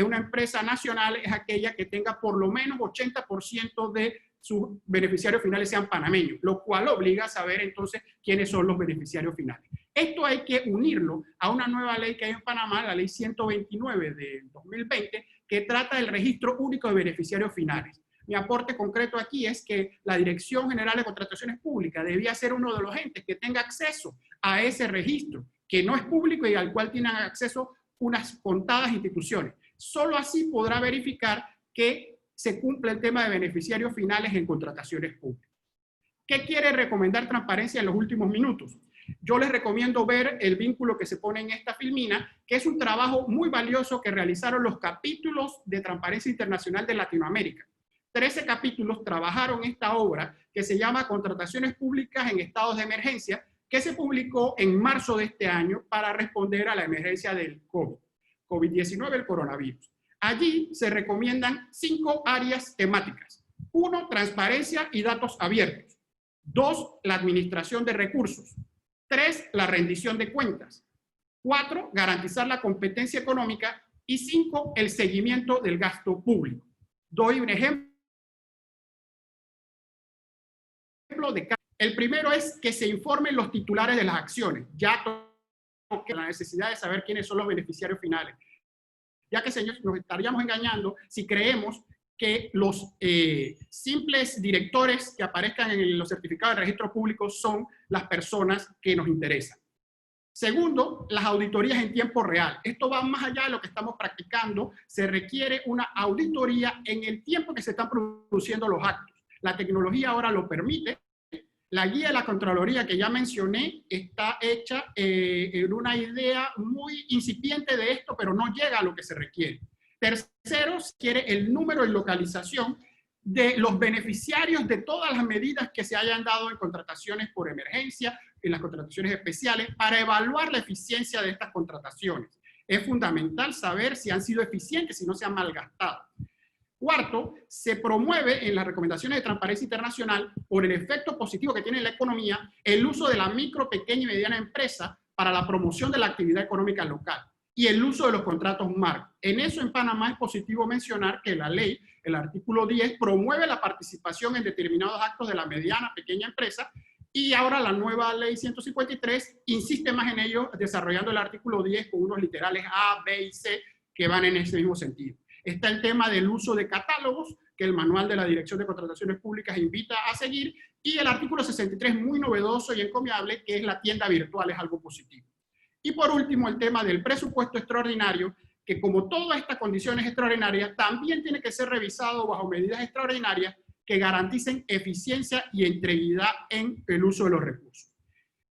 una empresa nacional es aquella que tenga por lo menos 80% de sus beneficiarios finales sean panameños, lo cual obliga a saber entonces quiénes son los beneficiarios finales. Esto hay que unirlo a una nueva ley que hay en Panamá, la ley 129 del 2020, que trata del registro único de beneficiarios finales. Mi aporte concreto aquí es que la Dirección General de Contrataciones Públicas debía ser uno de los entes que tenga acceso a ese registro, que no es público y al cual tienen acceso unas contadas instituciones. Solo así podrá verificar que se cumple el tema de beneficiarios finales en contrataciones públicas. ¿Qué quiere recomendar Transparencia en los últimos minutos? Yo les recomiendo ver el vínculo que se pone en esta filmina, que es un trabajo muy valioso que realizaron los capítulos de Transparencia Internacional de Latinoamérica. 13 capítulos trabajaron esta obra que se llama Contrataciones Públicas en Estados de Emergencia, que se publicó en marzo de este año para responder a la emergencia del COVID-19, el coronavirus. Allí se recomiendan 5 áreas temáticas. 1, transparencia y datos abiertos. 2, la administración de recursos. 3, la rendición de cuentas. 4, garantizar la competencia económica. Y 5, el seguimiento del gasto público. Doy un ejemplo de cada. El primero es que se informen los titulares de las acciones. Ya toque la necesidad de saber quiénes son los beneficiarios finales. Ya que, señores, nos estaríamos engañando si creemos que los simples directores que aparezcan en los certificados de registro público son las personas que nos interesan. Segundo, las auditorías en tiempo real. Esto va más allá de lo que estamos practicando. Se requiere una auditoría en el tiempo que se están produciendo los actos. La tecnología ahora lo permite. La guía de la Contraloría que ya mencioné está hecha en una idea muy incipiente de esto, pero no llega a lo que se requiere. Tercero, se quiere el número y localización de los beneficiarios de todas las medidas que se hayan dado en contrataciones por emergencia, en las contrataciones especiales, para evaluar la eficiencia de estas contrataciones. Es fundamental saber si han sido eficientes, si no se han malgastado. Cuarto, se promueve en las recomendaciones de Transparencia Internacional, por el efecto positivo que tiene en la economía, el uso de la micro, pequeña y mediana empresa para la promoción de la actividad económica local y el uso de los contratos marco. En eso en Panamá es positivo mencionar que la ley, el artículo 10, promueve la participación en determinados actos de la mediana, pequeña empresa, y ahora la nueva ley 153 insiste más en ello, desarrollando el artículo 10 con unos literales A, B y C que van en ese mismo sentido. Está el tema del uso de catálogos, que el manual de la Dirección de Contrataciones Públicas invita a seguir, y el artículo 63, muy novedoso y encomiable, que es la tienda virtual, es algo positivo. Y por último, el tema del presupuesto extraordinario, que como todas estas condiciones extraordinarias, también tiene que ser revisado bajo medidas extraordinarias que garanticen eficiencia y integridad en el uso de los recursos.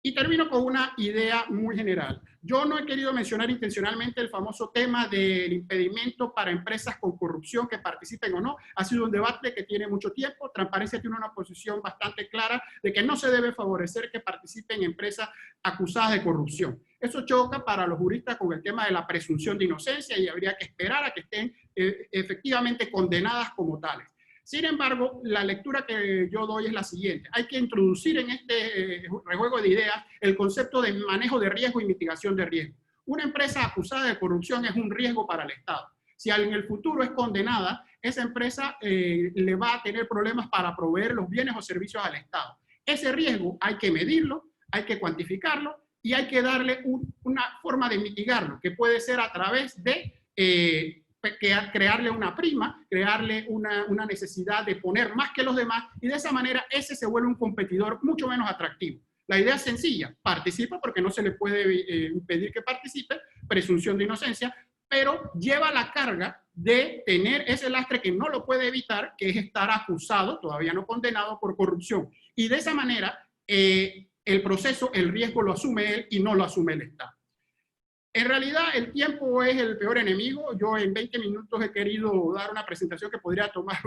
Y termino con una idea muy general. Yo no he querido mencionar intencionalmente el famoso tema del impedimento para empresas con corrupción que participen o no. Ha sido un debate que tiene mucho tiempo. Transparencia tiene una posición bastante clara de que no se debe favorecer que participen empresas acusadas de corrupción. Eso choca para los juristas con el tema de la presunción de inocencia y habría que esperar a que estén efectivamente condenadas como tales. Sin embargo, la lectura que yo doy es la siguiente. Hay que introducir en este rejuego de ideas el concepto de manejo de riesgo y mitigación de riesgo. Una empresa acusada de corrupción es un riesgo para el Estado. Si en el futuro es condenada, esa empresa le va a tener problemas para proveer los bienes o servicios al Estado. Ese riesgo hay que medirlo, hay que cuantificarlo y hay que darle una forma de mitigarlo, que puede ser a través de crearle una prima, crearle una necesidad de poner más que los demás, y de esa manera ese se vuelve un competidor mucho menos atractivo. La idea es sencilla: participa porque no se le puede impedir que participe, presunción de inocencia, pero lleva la carga de tener ese lastre que no lo puede evitar, que es estar acusado, todavía no condenado, por corrupción. Y de esa manera el proceso, el riesgo lo asume él y no lo asume el Estado. En realidad, el tiempo es el peor enemigo. Yo en 20 minutos he querido dar una presentación que podría tomar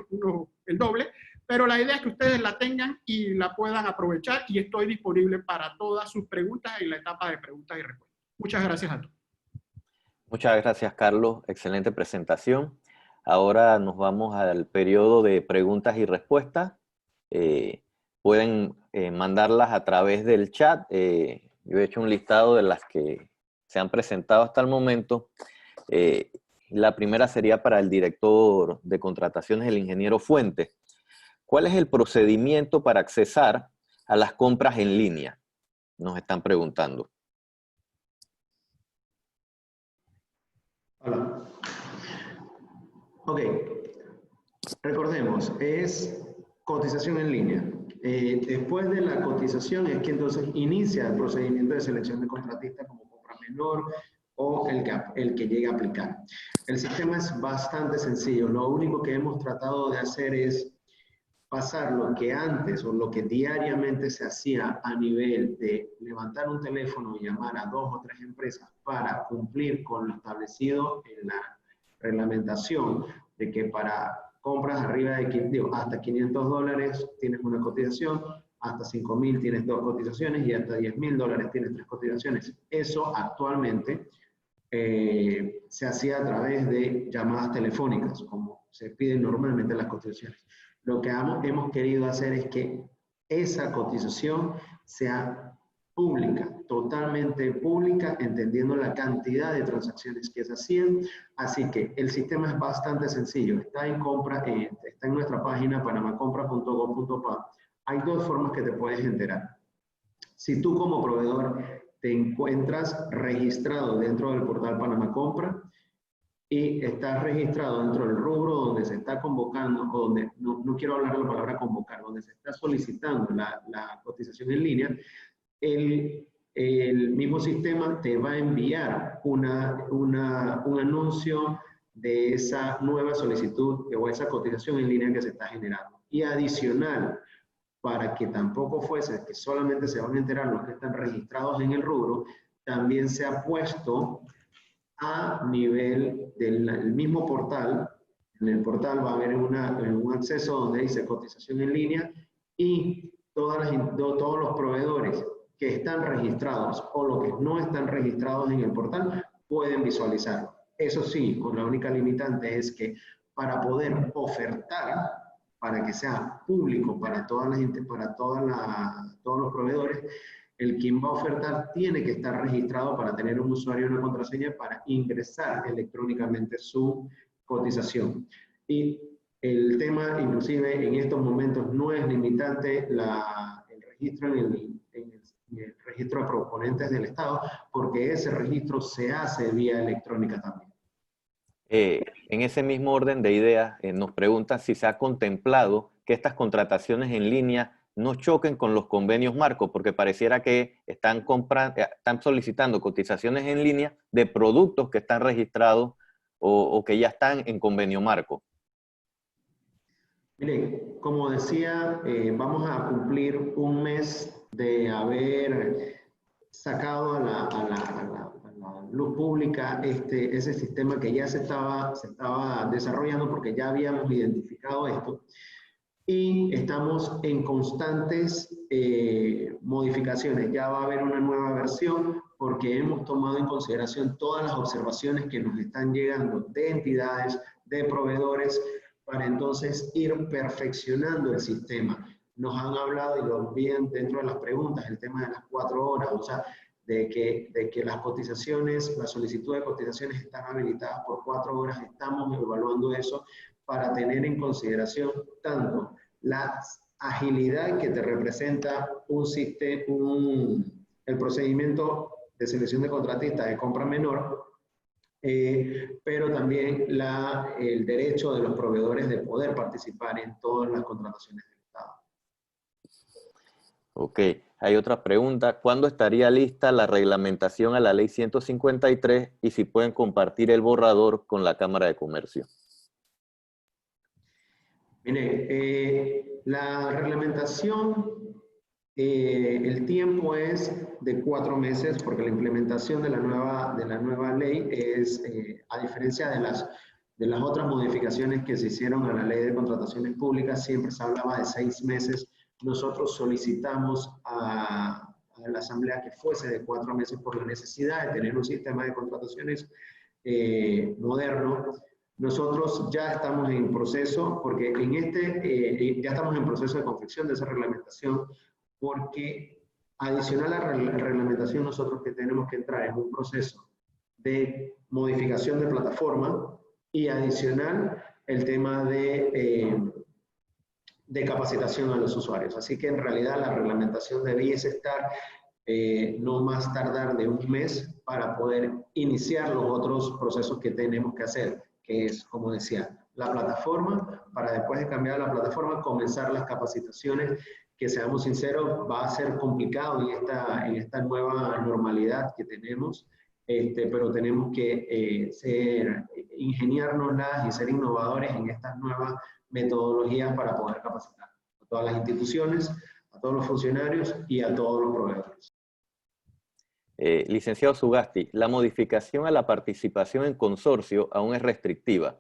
el doble, pero la idea es que ustedes la tengan y la puedan aprovechar, y estoy disponible para todas sus preguntas en la etapa de preguntas y respuestas. Muchas gracias a todos. Muchas gracias, Carlos. Excelente presentación. Ahora nos vamos al periodo de preguntas y respuestas. Pueden mandarlas a través del chat. Yo he hecho un listado de las que se han presentado hasta el momento. La primera sería para el director de contrataciones, el ingeniero Fuentes. ¿Cuál es el procedimiento para accesar a las compras en línea? Nos están preguntando. Hola. Ok. Recordemos, es cotización en línea. Después de la cotización es que entonces inicia el procedimiento de selección de contratista como compra menor o el que llegue a aplicar. El sistema es bastante sencillo. Lo único que hemos tratado de hacer es pasar lo que antes o lo que diariamente se hacía a nivel de levantar un teléfono y llamar a 2 o 3 empresas para cumplir con lo establecido en la reglamentación de que para compras arriba de hasta $500 tienes una cotización, hasta $5,000 tienes 2 cotizaciones y hasta $10,000 tienes 3 cotizaciones. Eso actualmente se hacía a través de llamadas telefónicas, como se piden normalmente las cotizaciones. Lo que hemos querido hacer es que esa cotización sea pública, totalmente pública, entendiendo la cantidad de transacciones que se hacían. Así que el sistema es bastante sencillo. Está en nuestra página panamacompra.gov.pa. Hay 2 formas que te puedes enterar. Si tú como proveedor te encuentras registrado dentro del portal Panamá Compra y estás registrado dentro del rubro donde se está convocando, o donde, no quiero hablar de la palabra convocar, donde se está solicitando la cotización en línea, el mismo sistema te va a enviar un anuncio de esa nueva solicitud o esa cotización en línea que se está generando. Y adicional, para que tampoco fuese que solamente se van a enterar los que están registrados en el rubro, también se ha puesto a nivel del mismo portal. En el portal va a haber un acceso donde dice cotización en línea, y todos los proveedores que están registrados o los que no están registrados en el portal pueden visualizarlo. Eso sí, con la única limitante es que para poder ofertar, para que sea público para todos los proveedores, el quien va a ofertar tiene que estar registrado para tener un usuario y una contraseña para ingresar electrónicamente su cotización. Y el tema, inclusive en estos momentos, no es limitante el registro en el registro de proponentes del Estado, porque ese registro se hace vía electrónica también. En ese mismo orden de ideas, nos preguntan si se ha contemplado que estas contrataciones en línea no choquen con los convenios marco, porque pareciera que están solicitando cotizaciones en línea de productos que están registrados o que ya están en convenio marco. Miren, como decía, vamos a cumplir un mes de haber sacado a la luz pública ese sistema que ya se estaba desarrollando, porque ya habíamos identificado esto, y estamos en constantes modificaciones. Ya va a haber una nueva versión porque hemos tomado en consideración todas las observaciones que nos están llegando de entidades, de proveedores, para entonces ir perfeccionando el sistema. Nos han hablado, y lo vi dentro de las preguntas, el tema de las 4 horas, o sea, de que las cotizaciones, la solicitud de cotizaciones están habilitadas por 4 horas. Estamos evaluando eso para tener en consideración tanto la agilidad que te representa el procedimiento de selección de contratistas de compra menor, pero también el derecho de los proveedores de poder participar en todas las contrataciones del Estado. Ok, hay otra pregunta. ¿Cuándo estaría lista la reglamentación a la Ley 153 y si pueden compartir el borrador con la Cámara de Comercio? Mire, la reglamentación, el tiempo es de 4 meses, porque la implementación de la nueva ley es, a diferencia de las otras modificaciones que se hicieron a la Ley de Contrataciones Públicas, siempre se hablaba de 6 meses. Nosotros solicitamos a la Asamblea que fuese de 4 meses por la necesidad de tener un sistema de contrataciones moderno. Nosotros ya estamos en proceso, porque ya estamos en proceso de confección de esa reglamentación, porque adicional a la reglamentación nosotros que tenemos que entrar en un proceso de modificación de plataforma y adicional el tema de capacitación a los usuarios. Así que en realidad la reglamentación debiese estar no más tardar de 1 mes para poder iniciar los otros procesos que tenemos que hacer, que es, como decía, la plataforma, para después de cambiar la plataforma, comenzar las capacitaciones, que seamos sinceros, va a ser complicado en esta nueva normalidad que tenemos, pero tenemos que ingeniárnoslas y ser innovadores en estas nuevas metodologías para poder capacitar a todas las instituciones, a todos los funcionarios y a todos los proveedores. Licenciado Sugasti, la modificación a la participación en consorcio aún es restrictiva.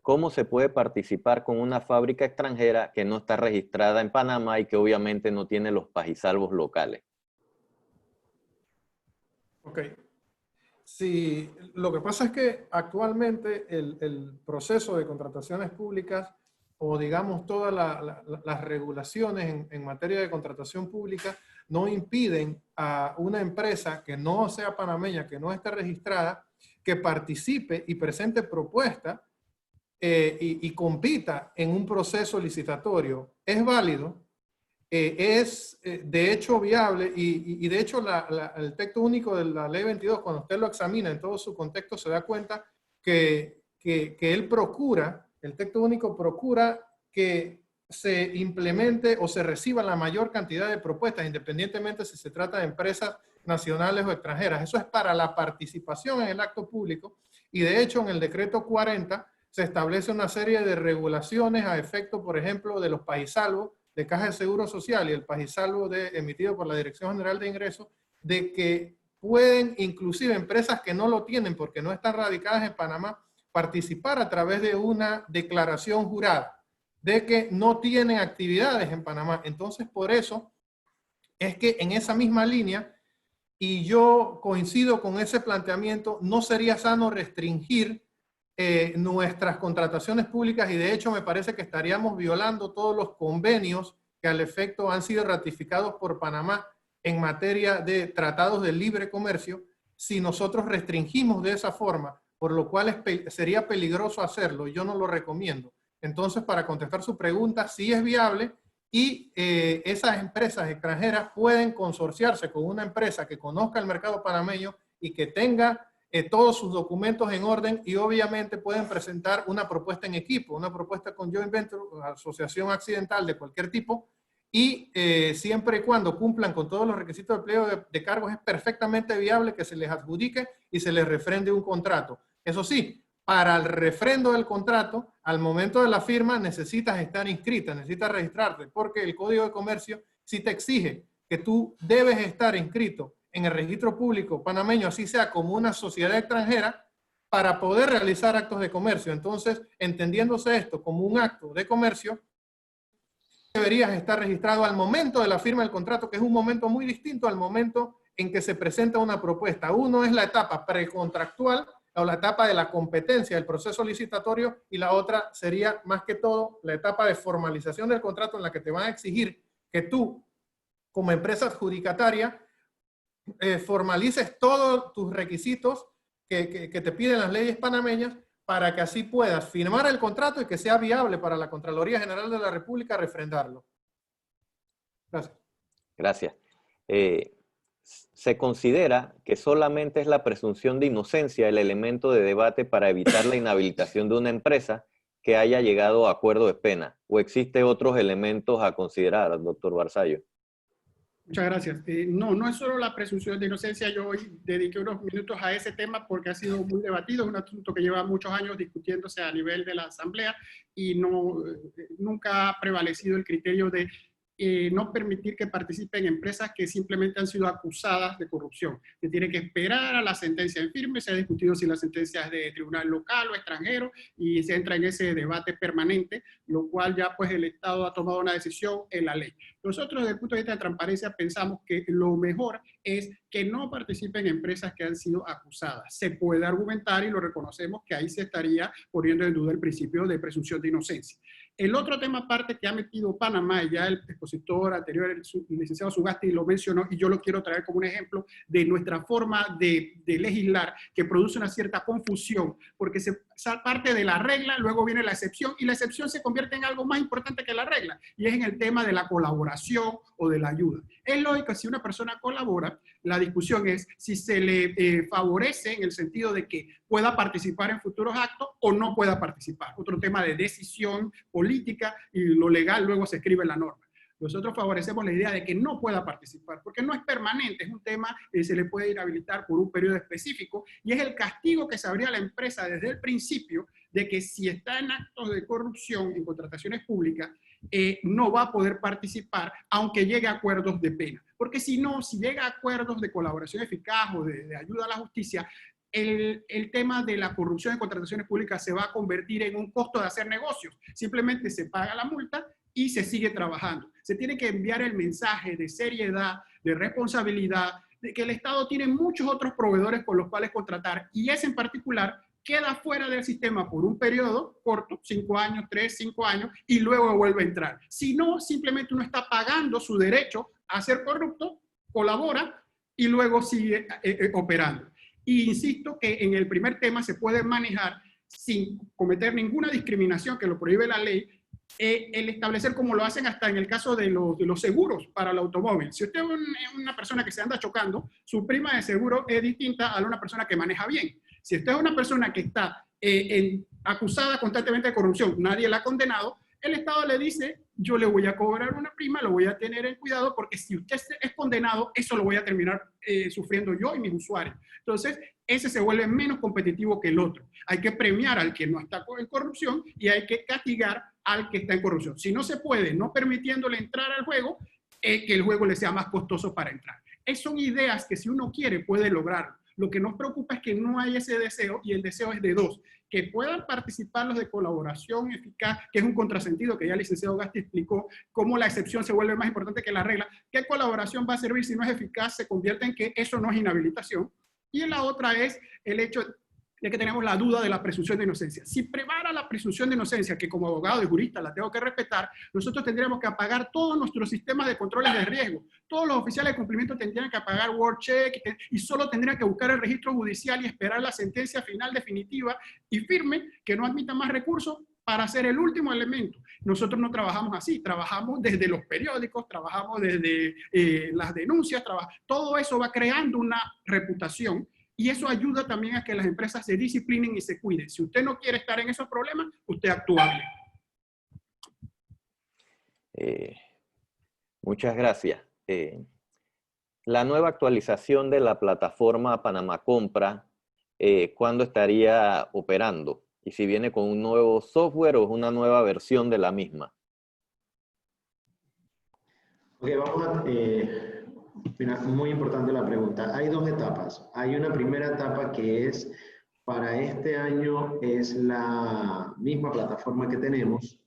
¿Cómo se puede participar con una fábrica extranjera que no está registrada en Panamá y que obviamente no tiene los pagisalvos locales? Ok. Sí, lo que pasa es que actualmente el proceso de contrataciones públicas, o digamos todas las regulaciones en materia de contratación pública, no impiden a una empresa que no sea panameña, que no esté registrada, que participe y presente propuestas y compita en un proceso licitatorio. Es válido, es de hecho viable y de hecho el texto único de la Ley 22, cuando usted lo examina en todo su contexto, se da cuenta que él procura, el texto único procura que se implemente o se reciba la mayor cantidad de propuestas, independientemente si se trata de empresas nacionales o extranjeras. Eso es para la participación en el acto público, y de hecho en el decreto 40 se establece una serie de regulaciones a efecto, por ejemplo, de los pagisalvos de Caja de Seguro Social y el pagisalvo emitido por la Dirección General de Ingresos, de que pueden inclusive empresas que no lo tienen porque no están radicadas en Panamá participar a través de una declaración jurada de que no tienen actividades en Panamá. Entonces, por eso es que en esa misma línea, y yo coincido con ese planteamiento. No sería sano restringir nuestras contrataciones públicas, y de hecho me parece que estaríamos violando todos los convenios que al efecto han sido ratificados por Panamá en materia de tratados de libre comercio, si nosotros restringimos de esa forma, por lo cual sería peligroso hacerlo, y yo no lo recomiendo. Entonces, para contestar su pregunta, sí es viable, y esas empresas extranjeras pueden consorciarse con una empresa que conozca el mercado panameño y que tenga todos sus documentos en orden, y obviamente pueden presentar una propuesta en equipo, una propuesta con joint venture, asociación accidental de cualquier tipo, y siempre y cuando cumplan con todos los requisitos de empleo de cargos, es perfectamente viable que se les adjudique y se les refrende un contrato. Eso sí, para el refrendo del contrato, al momento de la firma necesitas estar inscrita, necesitas registrarte, porque el Código de Comercio sí te exige que tú debes estar inscrito en el registro público panameño, así sea como una sociedad extranjera, para poder realizar actos de comercio. Entonces, entendiéndose esto como un acto de comercio, deberías estar registrado al momento de la firma del contrato, que es un momento muy distinto al momento en que se presenta una propuesta. Uno es la etapa precontractual, o la etapa de la competencia del proceso licitatorio, y la otra sería más que todo la etapa de formalización del contrato, en la que te van a exigir que tú, como empresa adjudicataria, formalices todos tus requisitos que te piden las leyes panameñas, para que así puedas firmar el contrato y que sea viable para la Contraloría General de la República refrendarlo. Gracias. Gracias. Se considera que solamente es la presunción de inocencia el elemento de debate para evitar la inhabilitación de una empresa que haya llegado a acuerdo de pena, ¿o existe otros elementos a considerar, doctor Barzallo? Muchas gracias. No es solo la presunción de inocencia. Yo hoy dediqué unos minutos a ese tema porque ha sido muy debatido. Es un asunto que lleva muchos años discutiéndose a nivel de la Asamblea, y nunca ha prevalecido el criterio de no permitir que participen empresas que simplemente han sido acusadas de corrupción. Se tiene que esperar a la sentencia en firme. Se ha discutido si la sentencia es de tribunal local o extranjero, y se entra en ese debate permanente, lo cual ya pues el Estado ha tomado una decisión en la ley. Nosotros, desde el punto de vista de transparencia, pensamos que lo mejor es que no participen empresas que han sido acusadas. Se puede argumentar, y lo reconocemos, que ahí se estaría poniendo en duda el principio de presunción de inocencia. El otro tema aparte que ha metido Panamá, y ya el expositor anterior, el licenciado Sugasti, lo mencionó, y yo lo quiero traer como un ejemplo de nuestra forma de legislar, que produce una cierta confusión, porque se parte de la regla, luego viene la excepción, y la excepción se convierte en algo más importante que la regla, y es en el tema de la colaboración o de la ayuda. Es lógico que si una persona colabora, la discusión es si se le favorece en el sentido de que pueda participar en futuros actos o no pueda participar. Otro tema de decisión política, y lo legal luego se escribe en la norma. Nosotros favorecemos la idea de que no pueda participar, porque no es permanente, es un tema que se le puede inhabilitar por un periodo específico, y es el castigo que se habría a la empresa desde el principio de que si está en actos de corrupción en contrataciones públicas, no va a poder participar aunque llegue a acuerdos de pena. Porque si no, si llega a acuerdos de colaboración eficaz o de ayuda a la justicia, el tema de la corrupción en contrataciones públicas se va a convertir en un costo de hacer negocios. Simplemente se paga la multa y se sigue trabajando. Se tiene que enviar el mensaje de seriedad, de responsabilidad, de que el Estado tiene muchos otros proveedores con los cuales contratar, y ese en particular queda fuera del sistema por un periodo corto, 5 años, 3, 5 años, y luego vuelve a entrar. Si no, simplemente uno está pagando su derecho a ser corrupto, colabora y luego sigue operando. Y insisto que en el primer tema se puede manejar sin cometer ninguna discriminación que lo prohíbe la ley, el establecer, como lo hacen hasta en el caso de los seguros para el automóvil. Si usted es una persona que se anda chocando, su prima de seguro es distinta a una persona que maneja bien. Si usted es una persona que está acusada constantemente de corrupción, nadie la ha condenado, el Estado le dice, yo le voy a cobrar una prima, lo voy a tener en cuidado, porque si usted es condenado, eso lo voy a terminar sufriendo yo y mis usuarios. Entonces, ese se vuelve menos competitivo que el otro. Hay que premiar al que no está en corrupción y hay que castigar al que está en corrupción. Si no se puede, no permitiéndole entrar al juego, que el juego le sea más costoso para entrar. Son ideas que si uno quiere puede lograrlo. Lo que nos preocupa es que no hay ese deseo, y el deseo es de dos, que puedan participar los de colaboración eficaz, que es un contrasentido que ya el licenciado Gasti explicó, cómo la excepción se vuelve más importante que la regla. ¿Qué colaboración va a servir si no es eficaz? Se convierte en que eso no es inhabilitación. Y la otra es el hecho de que tenemos la duda de la presunción de inocencia. Si prevara la presunción de inocencia, que como abogado y jurista la tengo que respetar, nosotros tendríamos que apagar todos nuestros sistemas de controles de riesgo. Todos los oficiales de cumplimiento tendrían que apagar WorldCheck y solo tendrían que buscar el registro judicial y esperar la sentencia final definitiva y firme que no admita más recursos para hacer el último elemento. Nosotros no trabajamos así, trabajamos desde los periódicos, trabajamos desde las denuncias, todo eso va creando una reputación. Y eso ayuda también a que las empresas se disciplinen y se cuiden. Si usted no quiere estar en esos problemas, usted actúa bien. Muchas gracias. La nueva actualización de la plataforma Panamá Compra, ¿cuándo estaría operando? Y si viene con un nuevo software o es una nueva versión de la misma. Ok, vamos a... mira, muy importante la pregunta. Hay dos etapas. Hay una primera etapa que es, para este año, es la misma plataforma que tenemos,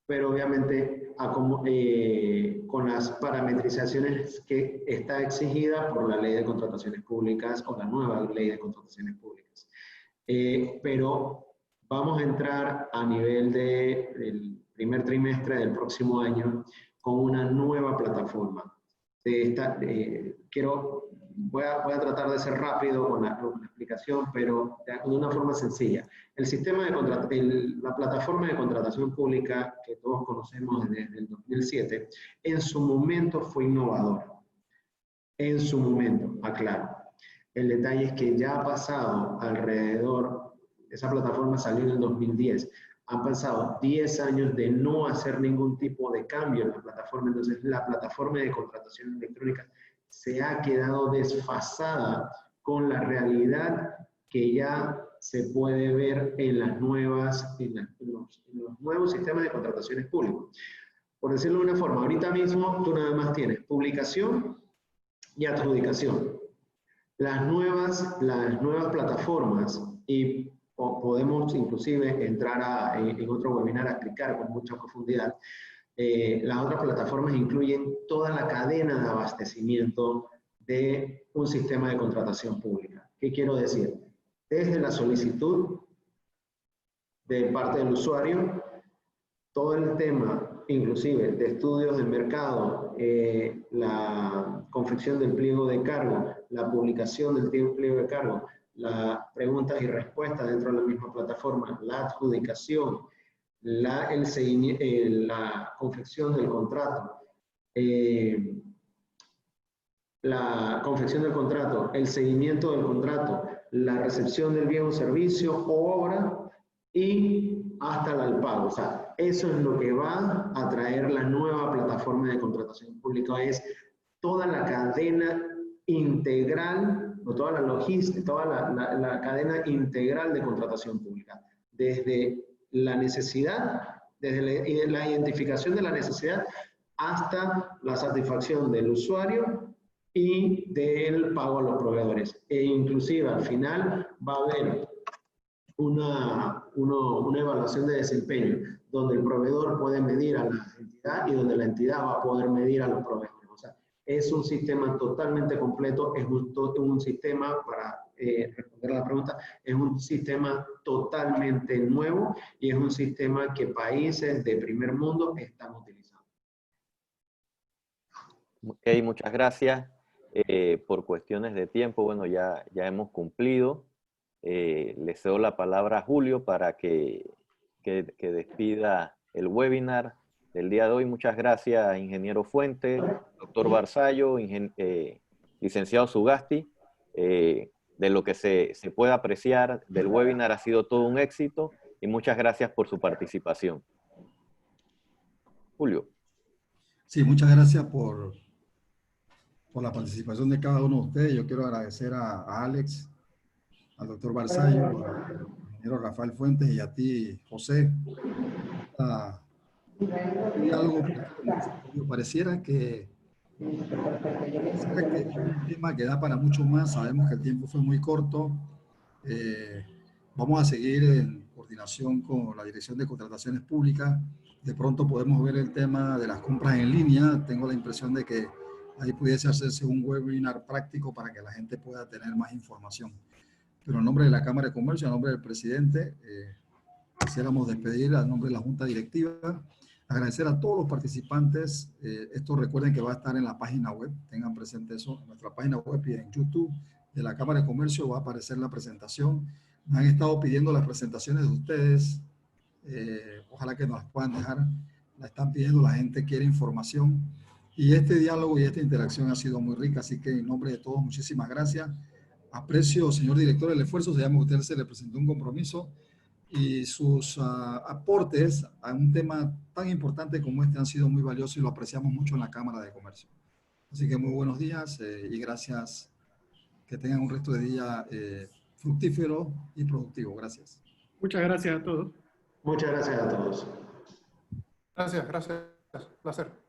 pero obviamente con las parametrizaciones que está exigida por la Ley de Contrataciones Públicas o la nueva Ley de Contrataciones Públicas. Pero vamos a entrar a nivel del primer trimestre del próximo año con una nueva plataforma. Voy a tratar de ser rápido con la explicación, pero de una forma sencilla. El sistema de la plataforma de contratación pública que todos conocemos desde el 2007, en su momento fue innovador. En su momento, aclaro. El detalle es que ya ha pasado alrededor, esa plataforma salió en el 2010, han pasado 10 años de no hacer ningún tipo de cambio en la plataforma, entonces la plataforma de contratación electrónica se ha quedado desfasada con la realidad que ya se puede ver en los nuevos sistemas de contrataciones públicas. Por decirlo de una forma, ahorita mismo tú nada más tienes publicación y adjudicación. Las nuevas plataformas, y podemos inclusive entrar en otro webinar a explicar con mucha profundidad, las otras plataformas incluyen toda la cadena de abastecimiento de un sistema de contratación pública. ¿Qué quiero decir? Desde la solicitud de parte del usuario, todo el tema, inclusive de estudios del mercado, la confección del pliego de cargo, la publicación del pliego de cargo, las preguntas y respuestas dentro de la misma plataforma, la adjudicación, la confección del contrato, el seguimiento del contrato, la recepción del bien o servicio o obra y hasta el pago. O sea, eso es lo que va a traer la nueva plataforma de contratación pública, es toda la cadena integral, o toda la logística, toda la cadena integral de contratación pública, desde la necesidad, desde la identificación de la necesidad hasta la satisfacción del usuario y del pago a los proveedores. E inclusive al final va a haber una evaluación de desempeño, donde el proveedor puede medir a la entidad y donde la entidad va a poder medir a los proveedores. O sea, es un sistema totalmente completo, es un sistema, para responder a la pregunta, es un sistema totalmente nuevo y es un sistema que países de primer mundo están utilizando. Ok, muchas gracias. Por cuestiones de tiempo, bueno, ya hemos cumplido. Le cedo la palabra a Julio para que despida el webinar del día de hoy. Muchas gracias, ingeniero Fuente, doctor Barzallo, licenciado Sugasti. De lo que se puede apreciar del webinar ha sido todo un éxito y muchas gracias por su participación. Julio. Sí, muchas gracias por la participación de cada uno de ustedes. Yo quiero agradecer a Alex, al doctor Barzallo, al ingeniero Rafael Fuentes y a ti, José. Algo pareciera que Es un tema que da para mucho más, sabemos que el tiempo fue muy corto. Vamos a seguir en coordinación con la Dirección de Contrataciones Públicas. De pronto podemos ver el tema de las compras en línea. Tengo la impresión de que ahí pudiese hacerse un webinar práctico para que la gente pueda tener más información. Pero en nombre de la Cámara de Comercio, en nombre del presidente, quisiéramos despedir a nombre de la Junta Directiva, agradecer a todos los participantes. Esto recuerden que va a estar en la página web, tengan presente eso, en nuestra página web y en YouTube de la Cámara de Comercio va a aparecer la presentación. Me han estado pidiendo las presentaciones de ustedes, ojalá que nos las puedan dejar, la están pidiendo, la gente quiere información. Y este diálogo y esta interacción ha sido muy rica, así que en nombre de todos, muchísimas gracias. Aprecio, señor director, el esfuerzo, sabemos que a usted se le presentó un compromiso y sus aportes a un tema tan importante como este han sido muy valiosos y lo apreciamos mucho en la Cámara de Comercio. Así que muy buenos días y gracias. Que tengan un resto de día fructífero y productivo. Gracias. Muchas gracias a todos. Muchas gracias a todos. Gracias, gracias. Placer.